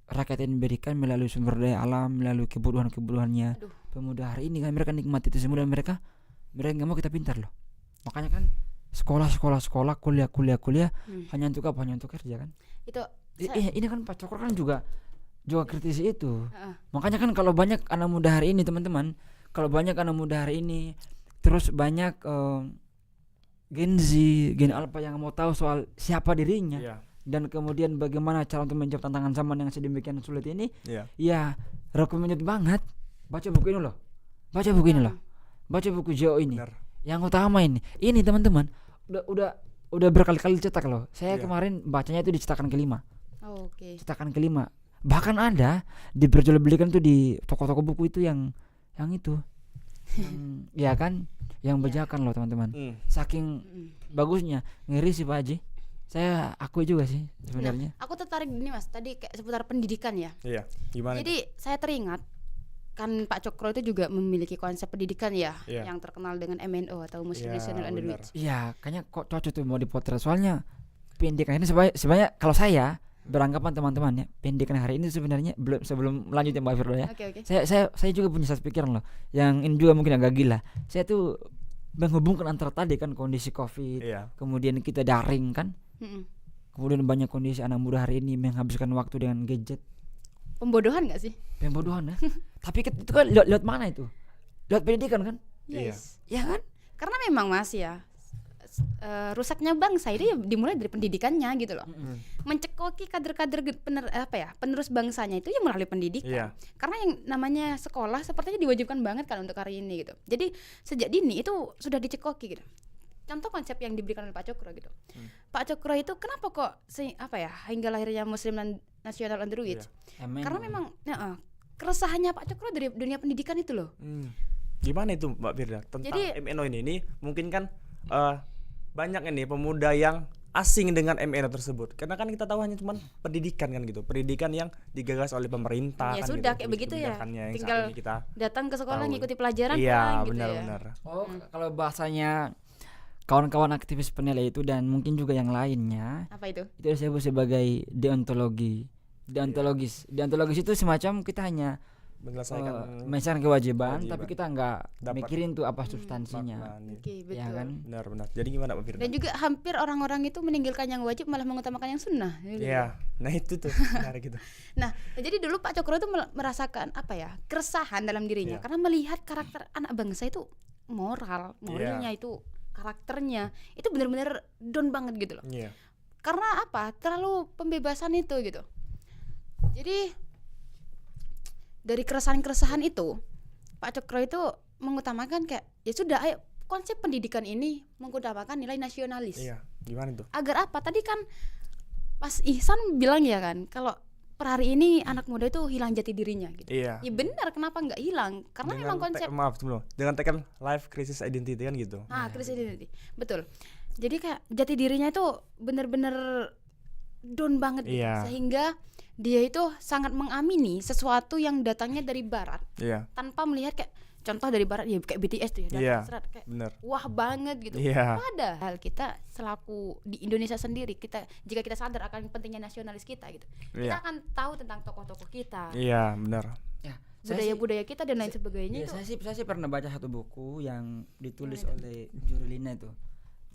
rakyat ini berikan melalui sumber daya alam, melalui kebutuhan-kebutuhannya. Pemuda hari ini kan mereka nikmati itu semua dan mereka enggak mau kita pintar loh. Makanya kan sekolah, kuliah hanya untuk apa? Hanya untuk kerja kan? Itu ini kan Pak Cokro kan juga kritisi itu. Makanya kan kalau banyak anak muda hari ini teman-teman, terus banyak Gen Alpha yang mau tahu soal siapa dirinya dan kemudian bagaimana cara untuk menjawab tantangan zaman yang sedemikian sulit ini. Ya, recommended banget baca buku ini loh. Baca buku Jo ini. Yang utama ini teman-teman udah berkali-kali cetak loh. Saya kemarin bacanya itu di cetakan kelima. Cetakan kelima. Bahkan ada diperjualbelikan tuh di toko-toko buku itu yang itu. Ya kan, yang bajakan loh teman-teman. Saking bagusnya, ngeri sih Pak Haji. Saya akui juga sih sebenarnya. Aku tertarik ini Mas, tadi kayak seputar pendidikan ya. Iya, gimana? Jadi saya teringat kan Pak Cokro itu juga memiliki konsep pendidikan ya, yang terkenal dengan MNO atau Muslim National Underwich. Iya, kayaknya kok cocok tuh mau dipotret soalnya pendidikan ini sebenarnya kalau saya beranggapan teman-teman ya, pendidikan hari ini sebenarnya sebelum lanjut Mbak Firda ya. Saya juga punya satu pikiran loh, yang ini juga mungkin agak gila. Saya tuh menghubungkan antara tadi kan kondisi COVID, kemudian kita daring kan. Kemudian banyak kondisi anak muda hari ini menghabiskan waktu dengan gadget. Pembodohan gak sih? Pembodohan ya. Tapi itu kan lewat mana itu? Lewat pendidikan kan? Iya. Yes. Ya kan? Karena memang Mas ya, rusaknya bangsa itu ya dimulai dari pendidikannya gitu loh. Mencekoki kader-kader penerus bangsanya itu ya melalui pendidikan. Iya. Karena yang namanya sekolah sepertinya diwajibkan banget kan untuk hari ini gitu. Jadi sejak dini itu sudah dicekoki gitu. Contoh konsep yang diberikan oleh Pak Cokro gitu. Pak Cokro itu kenapa kok hingga lahirnya Muslim Nasional on the Roads? Karena memang keresahannya Pak Cokro dari dunia pendidikan itu loh. Gimana itu Mbak Firda tentang Jadi- MNO ini mungkin kan banyak ini pemuda yang asing dengan MNO tersebut karena kan kita tahu hanya cuman pendidikan kan gitu, pendidikan yang digagas oleh pemerintah Ya kan sudah, gitu, kayak begitu ya. kebijakannya yang Tinggal saat ini kita Datang ke sekolah tahu. ngikuti pelajaran iya pulang gitu ya. benar-benar Oh, kalau bahasanya kawan-kawan aktivis penilai itu dan mungkin juga yang lainnya, Apa itu? itu disebut sebagai deontologis. Deontologis itu semacam kita hanya menyelesaikan menyelesaikan kewajiban, kewajiban. tapi kita nggak Dapat mikirin tuh apa substansinya. makna. Oke, betul. Ya kan? Benar-benar. Jadi gimana Mbak Firda? Dan juga hampir orang-orang itu meninggalkan yang wajib malah mengutamakan yang sunnah. Gitu. Iya, nah itu tuh menarik gitu. Nah, jadi dulu Pak Cokro itu merasakan keresahan dalam dirinya Iya. karena melihat karakter anak bangsa itu moralnya Iya. itu karakternya itu benar-benar down banget gitu loh. Iya. Karena apa? Terlalu pembebasan itu gitu. Jadi dari keresahan-keresahan itu Pak Cokro itu mengutamakan kayak ya sudah ayo konsep pendidikan ini mengutamakan nilai nasionalis. Iya, gimana tuh? Agar apa? Tadi kan Mas Ihsan bilang ya kan kalau per hari ini anak muda itu hilang jati dirinya gitu. Iya. Ya benar, kenapa nggak hilang? Karena memang konsep maaf sebelum dengan tekan life crisis identity kan gitu. krisis identity. Betul. Jadi kayak jati dirinya itu benar-benar down banget gitu. Iya. Sehingga dia itu sangat mengamini sesuatu yang datangnya dari barat Iya, tanpa melihat kayak contoh dari barat ya kayak BTS tuh ya datang Iya. serat kayak benar. wah banget gitu. Iya. Padahal kita selaku di Indonesia sendiri jika kita sadar akan pentingnya nasionalis kita gitu. Kita Iya. akan tahu tentang tokoh-tokoh kita, Iya, benar. Ya, saya sih- budaya-budaya kita dan lain sebagainya Iya, itu. saya sih pernah baca satu buku yang ditulis oleh Jurlina itu.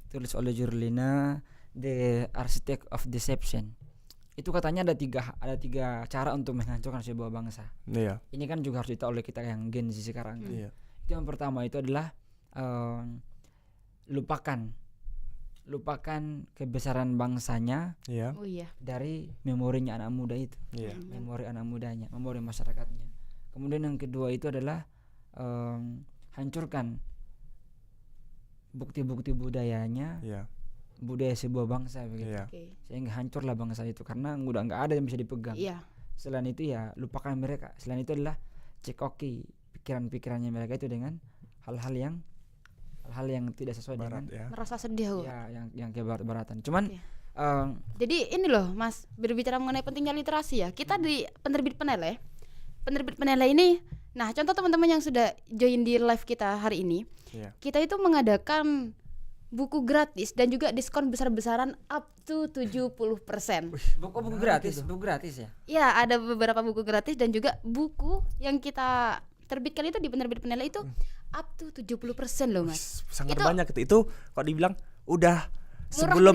Ditulis oleh Jurlina, The Architect of Deception. Itu katanya ada tiga cara untuk menghancurkan sebuah bangsa. Iya. Ini kan juga harus ditahu oleh kita yang Gen Z sekarang. Iya. Itu yang pertama itu adalah lupakan kebesaran bangsanya Iya. Oh iya. dari memorinya anak muda itu. Iya. Memori anak mudanya, memori masyarakatnya. Kemudian yang kedua itu adalah hancurkan bukti-bukti budayanya, Iya. budaya sebuah bangsa begitu. Iya. Oke. Sehingga hancurlah bangsa itu karena udah nggak ada yang bisa dipegang. Iya. Selain itu ya lupakan mereka. Selain itu adalah cekoki pikiran-pikirannya mereka itu dengan hal-hal yang tidak sesuai Barat dengan ya. Merasa sedih aku. ya yang kebarat-baratan. Cuman Oke. em, Jadi ini loh Mas, berbicara mengenai pentingnya literasi ya. Kita di penerbit Peneleh ini, nah contoh teman-teman yang sudah join di live kita hari ini, Iya. kita itu mengadakan buku gratis dan juga diskon besar-besaran up to 70%. buku gratis ya. Ya, ada beberapa buku gratis dan juga buku yang kita terbitkan itu di penerbit Peneleh itu up to 70% loh Mas. Sangat Itu- banyak itu kalau dibilang udah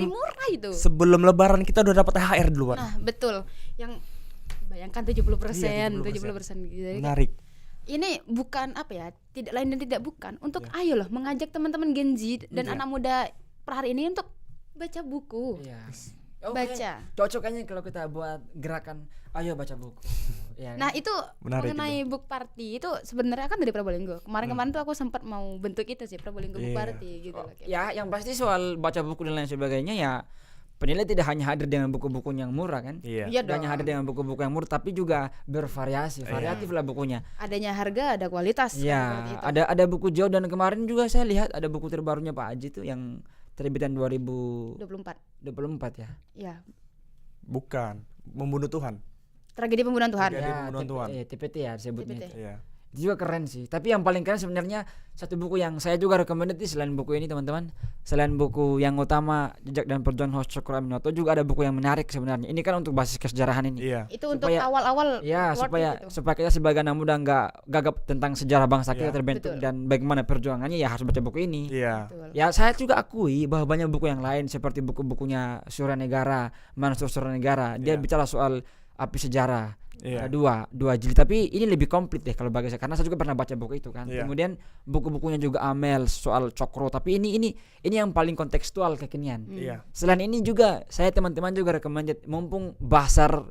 Murah itu. sebelum lebaran kita udah dapat THR duluan. Nah, betul. Yang bayangkan 70%, Iya, 70% gitu. Jadi Menarik. ini bukan apa ya, tidak lain dan tidak bukan untuk ayo loh mengajak teman-teman Gen Z dan Iya. anak muda per hari ini untuk baca buku. Iya. Baca. Cocok kayaknya kalau kita buat gerakan ayo baca buku. Ya, Nah, kan? itu Menarik mengenai book party itu sebenarnya kan dari Probolinggo. Kemarin-kemarin tuh aku sempat mau bentuk itu sih Probolinggo book Iya. party gitu loh. kayak. Ya, yang pasti soal baca buku dan lain sebagainya ya penilai tidak hanya hadir dengan buku-buku yang murah kan. Iya. Iya Tidak dong. hanya hadir dengan buku-buku yang murah tapi juga bervariasi, variatif lah bukunya. Adanya harga, ada kualitas. seperti Ya, itu. ada buku jauh dan kemarin juga saya lihat ada buku terbarunya Pak Aji tuh yang terbitan 2024 24. ya. Ya. Bukan membunuh Tuhan. Tragedi pembunuhan Tuhan. Tragedi pembunuhan Tuhan. TPT ya disebutnya TPT. itu. Iya. Itu juga keren sih. Tapi yang paling keren sebenarnya satu buku yang saya juga recommended selain buku ini teman-teman. Selain buku yang utama Jejak dan Perjuangan Host Cokro Aminoto, juga ada buku yang menarik sebenarnya. Ini kan untuk basis kesejarahan ini. Iya. Itu untuk Supaya- awal-awal Ya, worth supaya it itu. supaya kita sebagai anak muda nggak gagap tentang sejarah bangsa kita Iya, terbentuk betul. dan bagaimana perjuangannya, ya harus baca buku ini. Iya. Betul. Ya, saya juga akui bahwa banyak buku yang lain seperti buku-bukunya Surya Negara, Mansur Surya Negara. Dia Iya. bicara soal api sejarah. Iya. Dua jilid, tapi ini lebih komplit deh kalau bagi saya, karena saya juga pernah baca buku itu kan. Iya. Kemudian buku-bukunya juga Amel soal Cokro, tapi ini yang paling kontekstual kekinian. Iya. Selain ini juga saya teman-teman juga recommended, mumpung besar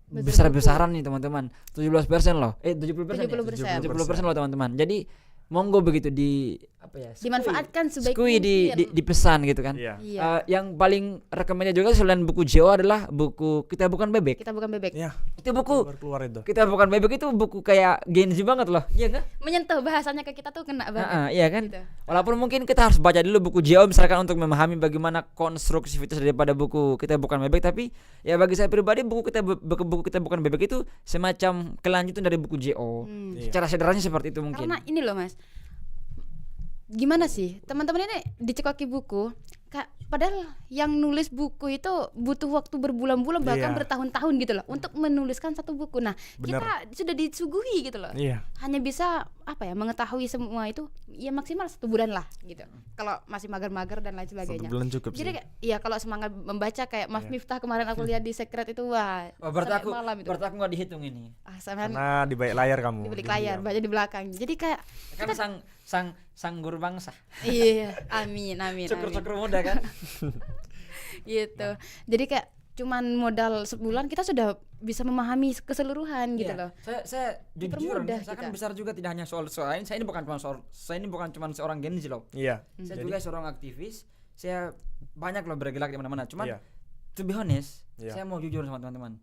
Betul, besaran nih teman-teman, 17% loh, 70% 70%. 70% loh teman-teman. Jadi monggo begitu di apa ya, Dimanfaatkan sebaik skui mungkin. di pesan gitu kan. Iya. Iya. Yang paling recommended juga selain buku JO adalah buku Kita Bukan Bebek. Kita bukan bebek. Iya. Itu buku Baru keluar itu. Kita Bukan Bebek itu buku kayak Gen Z banget loh. Iya kan? Menyentuh bahasanya ke kita tuh kena banget. Iya kan? Gitu. Walaupun mungkin kita harus baca dulu buku JO misalkan untuk memahami bagaimana konstruksivitas daripada buku Kita Bukan Bebek, tapi ya bagi saya pribadi buku Kita Bukan Bebek itu semacam kelanjutan dari buku JO. Iya. Secara sederhananya seperti itu mungkin. Karena ini loh Mas, gimana sih teman-teman ini dicekoki buku, padahal yang nulis buku itu butuh waktu berbulan-bulan bahkan Iya. bertahun-tahun gitu loh untuk menuliskan satu buku. Nah Benar. kita sudah disuguhi gitu loh, Iya. hanya bisa apa ya, mengetahui semua itu ya maksimal 1 bulan lah gitu. Kalau masih mager-mager dan lain 1 sebagainya. bulan cukup Jadi sih. kayak, ya kalau semangat membaca kayak Mas Iya. Miftah kemarin aku lihat di Secret itu, wah Oh, berarti sampai aku malam itu. berarti aku nggak dihitung ini. Sampean Karena di balik layar kamu. di balik Diam. layar, baca di belakang. Jadi kayak Kan sang guru bangsa. iya, amin amin. amin. Cukur-cukur muda kan. Gitu. Jadi kayak cuman modal sebulan kita sudah bisa memahami keseluruhan gitu Iya. loh. Saya jujur Dipermudah saya kan kita. besar juga tidak hanya soal ini. Saya ini bukan cuma seorang Gen Z loh. Iya. Saya Jadi- juga seorang aktivis. Saya banyak loh bergerak di mana-mana. Cuman Iya. to be honest, Iya. saya mau jujur sama teman-teman.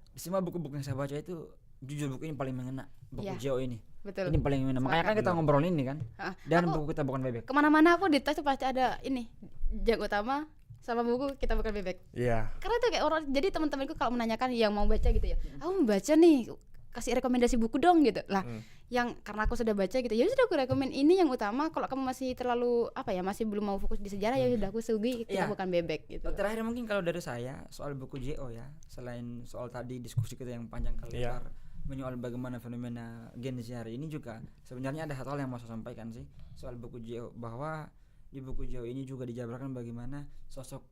Di semua buku-buku yang saya baca itu jujur buku ini paling mengena. Buku Iya. JO ini. Betul. Ini paling mengena. Makanya kan kita ngobrol ini kan. Ah, Dan aku buku Kita Bukan Bebek. kemana-mana aku di tas tuh pasti ada ini yang utama sama buku Kita Bukan Bebek. Iya. Karena itu kayak orang, jadi teman-temanku kalau menanyakan yang mau baca gitu ya, aku mau baca nih, kasih rekomendasi buku dong gitu lah. Yang karena aku sudah baca gitu, ya sudah aku rekomen ini yang utama. Kalau kamu masih terlalu apa ya, masih belum mau fokus di sejarah, ya sudah aku sugi Kita Iya. Bukan Bebek gitu. Terakhir mungkin kalau dari saya soal buku JO ya, selain soal tadi diskusi kita yang panjang kali Iya. lebar menyoal bagaimana fenomena Gen Z hari ini, juga sebenarnya ada satu hal yang mau saya sampaikan sih soal buku JO, bahwa di buku JO ini juga dijabarkan bagaimana sosok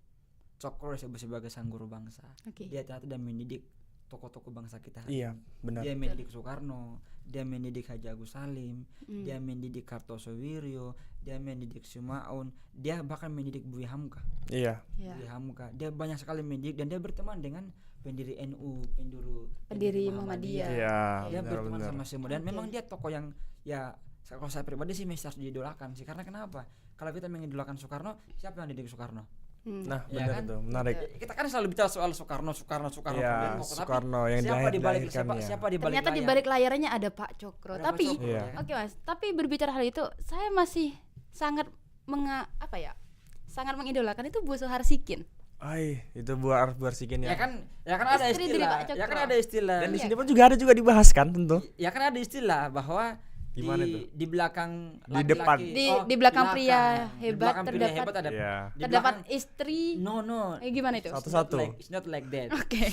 Cokro sebagai sang guru bangsa. Oke. Dia ternyata dan mendidik tokoh-tokoh bangsa kita. Iya, benar. Dia mendidik Soekarno, dia mendidik Haji Agus Salim, dia mendidik Kartosoewiryo, dia mendidik Sumaun, dia bahkan mendidik Buya Hamka. Iya. Ya. Buya Hamka. Dia banyak sekali mendidik dan dia berteman dengan pendiri NU, Pendiri Muhammadiyah. Iya, Dia berteman benar-benar. sama semua dan Oke. memang dia tokoh yang ya kalau saya pribadi sih mesti harus diidolakan sih. Karena kenapa? Kalau kita mengidolakan Soekarno, siapa yang didik Soekarno? Nah, Iya benar kan? itu, menarik. Kita kan selalu bicara soal Soekarno. Iya, kemudian tokoh. Tapi Soekarno yang siapa di balik dilahirkannya. siapa di balik Ternyata di layar? balik layarnya ada Pak Cokro. Ada Pak Tapi Cokro, Iya. ya kan? oke Mas, tapi berbicara hal itu, saya masih sangat sangat mengidolakan itu Bu Soeharsikin. Ai, itu buat sikin Ya ya. kan ada Istri dari istilah. Pak Ya kan Cokro. ada istilah. Dan di Iya. sini pun juga ada dibahas kan tentu. Ya kan ada istilah bahwa Gimana tuh? di belakang Di laki-laki- depan. Di belakang pria Di hebat belakang pria terdapat- hebat ada. Iya. Di Terdapat belakang- istri. No. Gimana itu? Satu-satu. It's not like that. Oke.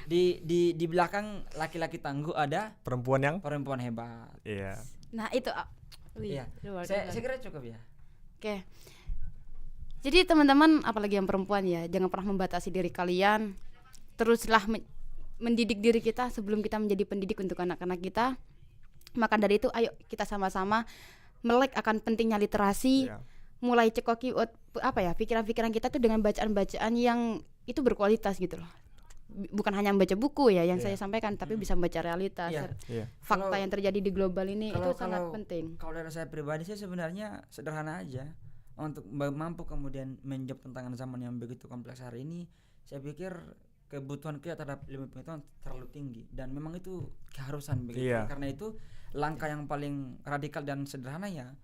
Di belakang laki-laki tangguh ada Perempuan yang perempuan hebat. iya. Nah, itu wih, Iya. luar Saya biasa. kira cukup ya. Oke. Jadi teman-teman, apalagi yang perempuan ya, jangan pernah membatasi diri kalian. Teruslah mendidik diri kita sebelum kita menjadi pendidik untuk anak-anak kita. Maka dari itu, ayo kita sama-sama melek akan pentingnya literasi. Iya. Mulai cekoki pikiran-pikiran kita tuh dengan bacaan-bacaan yang itu berkualitas gitu loh. Bukan hanya membaca buku ya yang Iya. saya sampaikan, tapi bisa membaca realitas, Iya. Iya. fakta Kalau- yang terjadi di global ini itu sangat kalau- penting. Kalau dari saya pribadi sih sebenarnya sederhana aja. Untuk mampu kemudian menjawab tantangan zaman yang begitu kompleks hari ini, saya pikir kebutuhan kita terhadap ilmu pengetahuan terlalu tinggi dan memang itu keharusan begitu. Iya. Karena itu langkah yang paling radikal dan sederhana ya,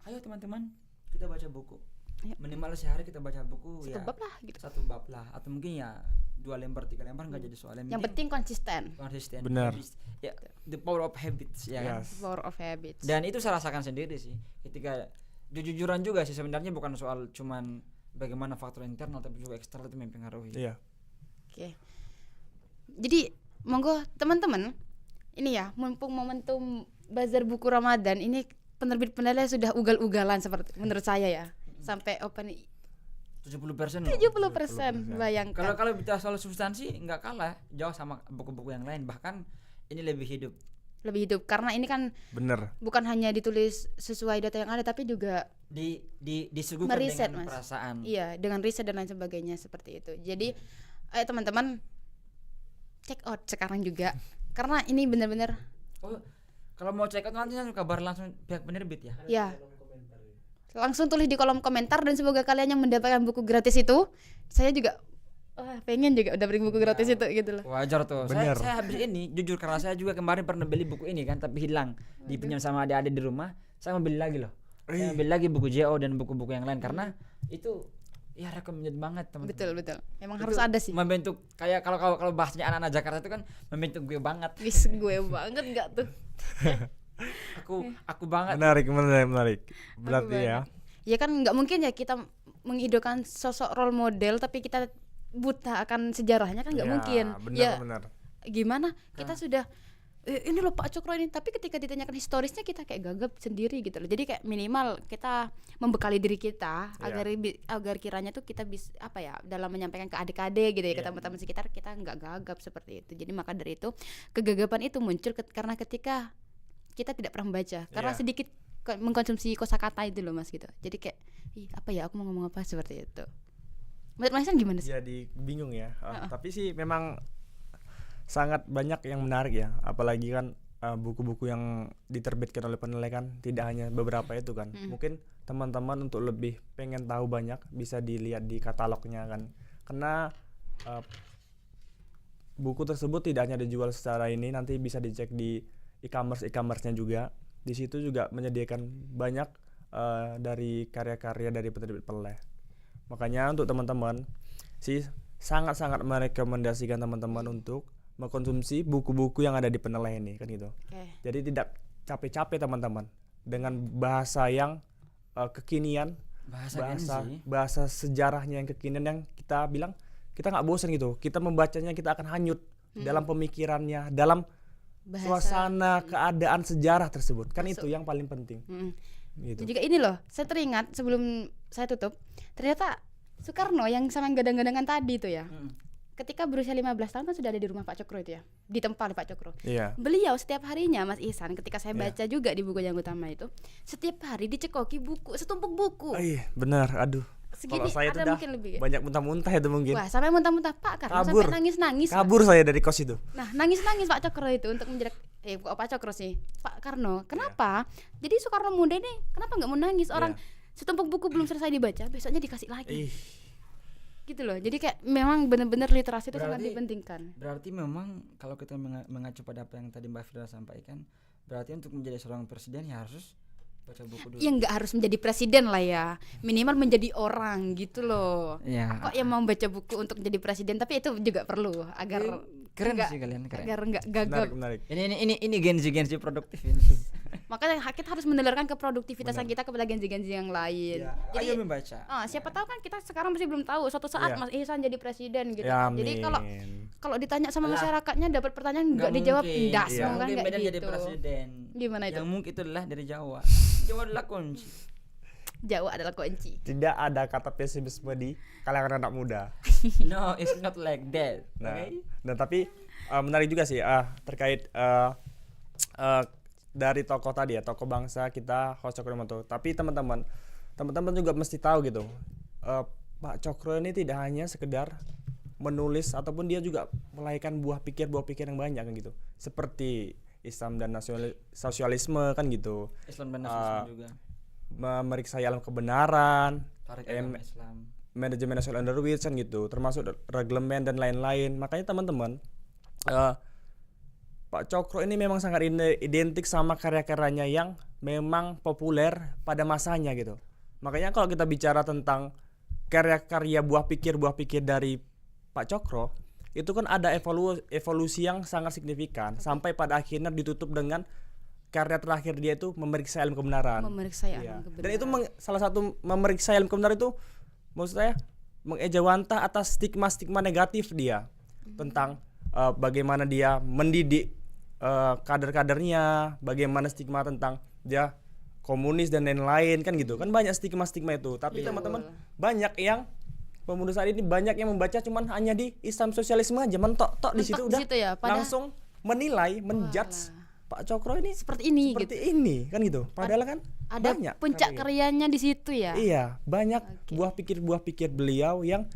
ayo teman-teman kita baca buku. Ayo. Minimal sehari kita baca buku Satu ya bab lah gitu. satu bab lah, atau mungkin ya 2 lembar 3 lembar nggak jadi soal. Yang penting konsisten. konsisten. Benar. Ya, the power of habits ya kan. Yes. Power of habits. Dan itu saya rasakan sendiri sih ketika jujuran juga sih, sebenarnya bukan soal cuman bagaimana faktor internal tapi juga eksternal itu mempengaruhi. Iya. Oke. Jadi monggo teman-teman, ini ya mumpung momentum bazar buku Ramadan ini, penerbit-penerbit sudah ugal-ugalan seperti menurut saya ya. Sampai open 70% 70%, bayangkan. Kalau bicara soal substansi nggak kalah jauh sama buku-buku yang lain, bahkan ini lebih hidup. Lebih hidup karena ini kan Bener. bukan hanya ditulis sesuai data yang ada tapi juga Disuguhkan meriset, dengan Mas. perasaan. iya dengan riset dan lain sebagainya seperti itu. Jadi ayo teman-teman check out sekarang juga karena ini benar-benar Oh, kalau mau check out nanti kabar langsung pihak penerbit ya. ya langsung tulis di kolom komentar dan semoga kalian yang mendapatkan buku gratis itu. Saya juga pengen juga udah beli buku gratis itu gitu loh. Wajar tuh. Bener. Saya habis ini jujur karena saya juga kemarin pernah beli buku ini kan tapi hilang. Dipinjam sama adik-adik di rumah. Saya mau beli lagi loh. Saya beli lagi buku JO dan buku-buku yang lain karena itu ya recommended banget teman-teman. Betul. Emang Itu harus ada sih. Membentuk kayak kalau bahasanya anak-anak Jakarta itu kan membentuk gue banget. Wis gue banget enggak tuh. Aku banget. Menarik. Berarti ya. Ya kan nggak mungkin ya kita mengidolakan sosok role model tapi kita buta akan sejarahnya kan nggak Ya, mungkin. Benar. Gimana kita sudah ini loh Pak Cokro ini, tapi ketika ditanyakan historisnya kita kayak gagap sendiri gitu loh. Jadi kayak minimal kita membekali diri kita agar kiranya tuh kita bisa dalam menyampaikan ke adik-adik gitu ya, ke teman-teman sekitar kita nggak gagap seperti itu. Jadi maka dari itu kegagapan itu muncul karena ketika kita tidak pernah membaca, karena sedikit mengkonsumsi kosakata itu loh Mas gitu. Jadi kayak aku mau ngomong apa seperti itu. Menurut Mas Ihsan gimana sih? Jadi bingung ya. Tapi sih memang sangat banyak yang menarik ya, apalagi kan buku-buku yang diterbitkan oleh penulis kan tidak hanya beberapa itu kan. Mungkin teman-teman untuk lebih pengen tahu banyak bisa dilihat di katalognya kan, karena buku tersebut tidak hanya dijual secara ini, nanti bisa dicek di e-commerce-nya juga. Di situ juga menyediakan banyak dari karya-karya dari penerbit-penulis. Makanya untuk teman-teman sih sangat-sangat merekomendasikan teman-teman untuk mengkonsumsi buku-buku yang ada di penulis ini kan gitu. Jadi tidak capek-capek teman-teman dengan bahasa yang kekinian, bahasa sejarahnya yang kekinian yang kita bilang kita nggak bosan gitu. Kita membacanya kita akan hanyut dalam pemikirannya, dalam suasana keadaan sejarah tersebut. Kan itu yang paling penting. Gitu. Dan juga ini loh, saya teringat sebelum saya tutup, ternyata Soekarno yang sama gadang-gadangan tadi itu ya. Ketika berusia 15 tahun kan sudah ada di rumah Pak Cokro itu ya, ditempa oleh Pak Cokro. Iya. Beliau setiap harinya Mas Ihsan, ketika saya baca juga di buku yang utama itu, setiap hari dicekoki buku, setumpuk buku. Benar, aduh. Segini Kalau saya ada itu dah mungkin lebih. banyak muntah-muntah itu mungkin. Wah, sampai muntah-muntah Pak karena Kabur. sampai nangis-nangis. Kabur saya dari kos itu. Nah, nangis-nangis Pak Cokro itu untuk menjelek kok Pak Cokro sih, Pak Karno. Kenapa? Jadi Soekarno muda ini kenapa nggak mau nangis? Orang setumpuk buku belum selesai dibaca, besoknya dikasih lagi. Gitu loh. Jadi kayak memang benar-benar literasi itu sangat dipentingkan. Berarti memang kalau kita mengacu pada apa yang tadi Mbak Firda sampaikan, berarti untuk menjadi seorang presiden ya harus baca buku dulu. Ya nggak harus menjadi presiden lah ya, minimal menjadi orang gitu loh. Ya. Kok yang mau baca buku untuk menjadi presiden, tapi itu juga perlu agar keren sih kalian, keren. agar nggak gagap. Menarik. Ini Gen Z produktif ini. Makanya kita harus menularkan keproduktivitasan kita kepada Gen Z yang lain. Ya, Jadi ayo membaca. siapa tahu kan kita sekarang masih belum tahu suatu saat Mas Ihsan jadi presiden gitu. Ya, Jadi amin. kalau ditanya sama masyarakatnya dapat pertanyaan nggak dijawab, ndas kan Mungkin kayak Medan gitu. jadi presiden. Gimana itu? Yang mungkin itu adalah dari Jawa. Jawa adalah kunci. Jawa adalah kunci. Tidak ada kata pesimisme di kalangan anak muda. No, it's not like that. Nah, Okay? dan tapi menarik juga sih terkait dari tokoh tadi ya, tokoh bangsa kita Host Cokromoto. Tapi teman-teman juga mesti tahu gitu. Pak Cokro ini tidak hanya sekedar menulis ataupun dia juga melahirkan buah pikir yang banyak kan gitu. Seperti Islam dan sosialisme kan gitu. Islam dan nasionalisme juga. Memeriksa alam kebenaran, Tarik agama Islam. manajemen nasional underweight kan gitu, termasuk reglemen dan lain-lain. Makanya teman-teman Pak Cokro ini memang sangat identik sama karya-karyanya yang memang populer pada masanya gitu. Makanya kalau kita bicara tentang karya-karya buah pikir dari Pak Cokro, itu kan ada evolusi yang sangat signifikan sampai pada akhirnya ditutup dengan karya terakhir dia itu memeriksa ilmu kebenaran. Memeriksa Iya. ilmu kebenaran. Dan itu salah satu memeriksa ilmu kebenaran itu maksud saya mengejawantah atas stigma-stigma negatif dia tentang bagaimana dia mendidik kader-kadernya, bagaimana stigma tentang dia komunis dan lain-lain kan gitu. Kan banyak stigma-stigma itu. Tapi Iya, teman-teman banyak yang pemuda saat ini banyak yang membaca cuman hanya di Islam sosialisme aja mentok di situ Mentok di udah situ ya, padahal- langsung menilai, menjudge Pak Cokro ini seperti ini seperti gitu. ini kan gitu. Padahal kan Ada banyak puncak karya. karyanya di situ ya. Iya, banyak Oke. buah pikir beliau yang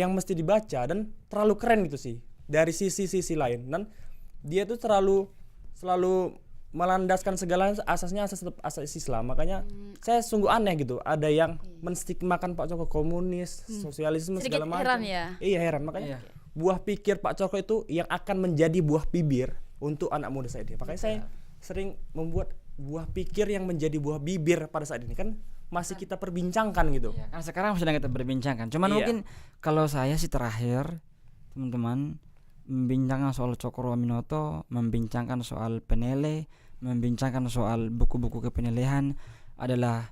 mesti dibaca dan terlalu keren gitu sih dari sisi lain. Dan dia tuh selalu melandaskan segala asasnya asas Islam. Makanya saya sungguh aneh gitu. Ada yang menstigmakan Pak Cokro komunis, sosialisme Sedikit segala macam. heran ya. Iya heran. Makanya Iya. buah pikir Pak Cokro itu yang akan menjadi buah bibir untuk anak muda saat ini. Makanya saya sering membuat buah pikir yang menjadi buah bibir pada saat ini kan masih kita perbincangkan gitu. Ya, kan sekarang sedang kita berbincangkan. Cuman Iya. mungkin kalau saya sih terakhir teman-teman membincangkan soal Cokro Aminoto, membincangkan soal Penele, membincangkan soal buku-buku kepenelehan adalah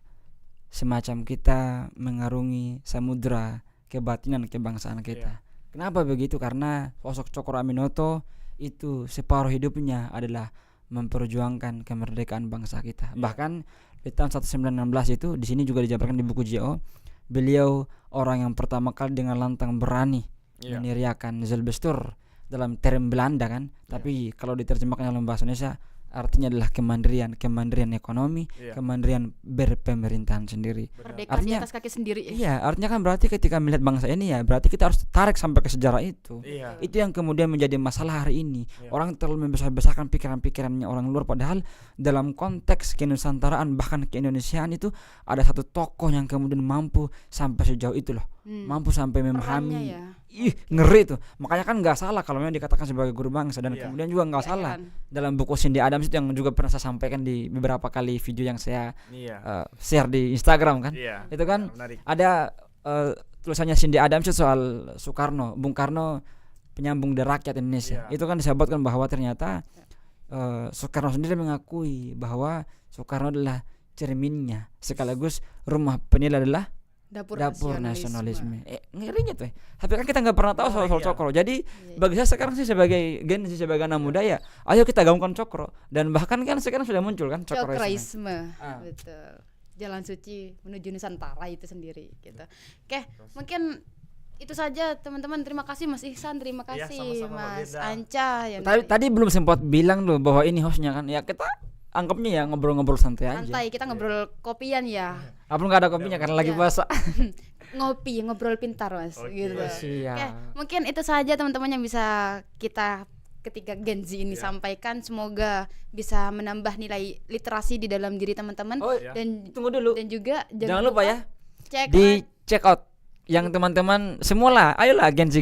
semacam kita mengarungi samudra kebatinan kebangsaan kita. Kenapa begitu? Karena sosok Cokro Aminoto itu separuh hidupnya adalah memperjuangkan kemerdekaan bangsa kita. Bahkan di tahun 1916 itu di sini juga dijabarkan di buku JO, beliau orang yang pertama kali dengan lantang berani meneriakan Zelbestur dalam term Belanda kan, tapi kalau diterjemahkan dalam bahasa Indonesia artinya adalah kemandirian ekonomi, kemandirian berpemerintahan sendiri. Merdeka di Artinya- atas kaki sendiri. Iya, artinya kan berarti ketika melihat bangsa ini ya berarti kita harus tarik sampai ke sejarah itu. Iya. Itu yang kemudian menjadi masalah hari ini. Iya. Orang terlalu membesar-besarkan pikiran-pikirannya orang luar, padahal dalam konteks kenusantaraan bahkan keindonesiaan itu ada satu tokoh yang kemudian mampu sampai sejauh itu loh. Mampu sampai memahami. Perannya ya. Ih, ngeri tuh. Makanya kan nggak salah kalau memang dikatakan sebagai guru bangsa, dan Iya. kemudian juga nggak Nggak salah heran. dalam buku Cindy Adams itu yang juga pernah saya sampaikan di beberapa kali video yang saya Iya. share di Instagram kan. Iya. Itu kan Menarik. ada tulisannya Cindy Adams itu soal Soekarno, Bung Karno penyambung dari rakyat Indonesia. Iya. Itu kan disebutkan bahwa ternyata Soekarno sendiri mengakui bahwa Soekarno adalah cerminnya sekaligus rumah penilai adalah Dapur nasionalisme. Ngerinya tuh. Tapi kan kita nggak pernah tahu soal Iya. Cokro. Jadi Iya. bagi saya sekarang sih sebagai Gen Z, sebagai anak muda ya, ayo kita gaungkan Cokro. Dan bahkan kan sekarang sudah muncul kan Cokroisme. Cokroisme. Ah. Betul. Jalan suci menuju Nusantara itu sendiri gitu. Oke, mungkin itu saja teman-teman. Terima kasih Mas Ihsan, terima Iya, kasih sama-sama, Mbak Mas Firda. Anca yang Tadi belum sempat bilang loh bahwa ini hostnya kan. Ya kita anggapnya ya ngobrol-ngobrol santai aja. santai, kita ngobrol kopian ya. Apa nggak ada kopinya karena lagi Iya. puasa. Ngobrol pintar Mas gitu. Siap. Oke, mungkin itu saja teman-teman yang bisa kita ketika Gen Z ini sampaikan. Semoga bisa menambah nilai literasi di dalam diri teman-teman. Oh, dan tunggu dulu. dan juga Jangan lupa ya cek di check out yang teman-teman semualah. Ayolah Gen Z.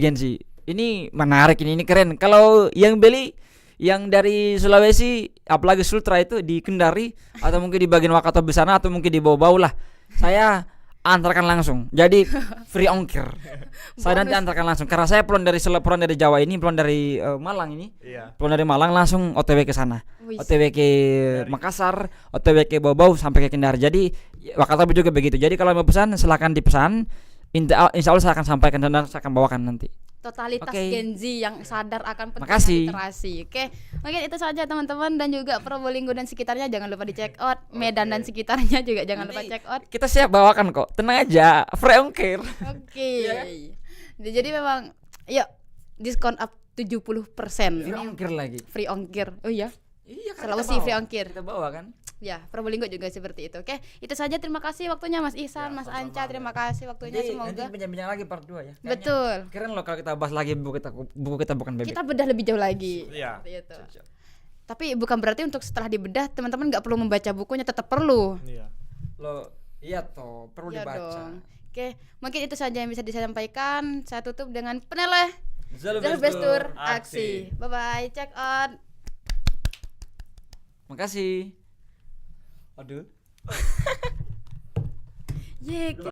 Ini menarik, ini keren. Kalau yang beli yang dari Sulawesi, apalagi Sultra itu di Kendari atau mungkin di bagian Wakatobi sana atau mungkin di bawah lah, saya antarkan langsung. Jadi free ongkir. Saya nanti antarkan langsung karena saya pulang dari Jawa ini, pulang dari Malang ini. Iya. Pulang dari Malang langsung OTW ke sana. Wih. OTW ke Makassar, OTW ke Bau sampai ke Kendari. Jadi Wakatobi juga begitu. Jadi kalau mau pesan silakan dipesan. Insya Allah saya akan sampaikan dan saya akan bawakan nanti. Totalitas Oke. Gen Z yang sadar akan pentingnya Makasih. literasi. Oke, mungkin itu saja teman-teman, dan juga Probolinggo dan sekitarnya jangan lupa di check out. Medan dan sekitarnya juga jangan lupa check out. Kita siap bawakan kok. Tenang aja, free ongkir. Oke. Jadi memang yuk diskon up 70%. Free Ini ongkir lagi. free ongkir. Oh iya. Iya Sulawesi free ongkir. Kita bawa kan. Ya, Probolinggo juga seperti itu. Oke, itu saja. Terima kasih waktunya Mas Ihsan, Mas Anca. Terima kasih waktunya. Jadi Semoga nanti bincang-bincang lagi part 2 ya. Kayaknya betul. keren loh kalau kita bahas lagi buku kita bukan bebek. Kita bedah lebih jauh lagi. Iya. Seperti itu. Tapi bukan berarti untuk setelah dibedah teman-teman nggak perlu membaca bukunya, tetap perlu. Iya. Lo iya toh, perlu Iya dibaca. dong. Oke, mungkin itu saja yang bisa disampaikan. Saya tutup dengan peneleh Zelbestur Zelbestur aksi. Bye bye, check out. Makasih. Aduh. Ye,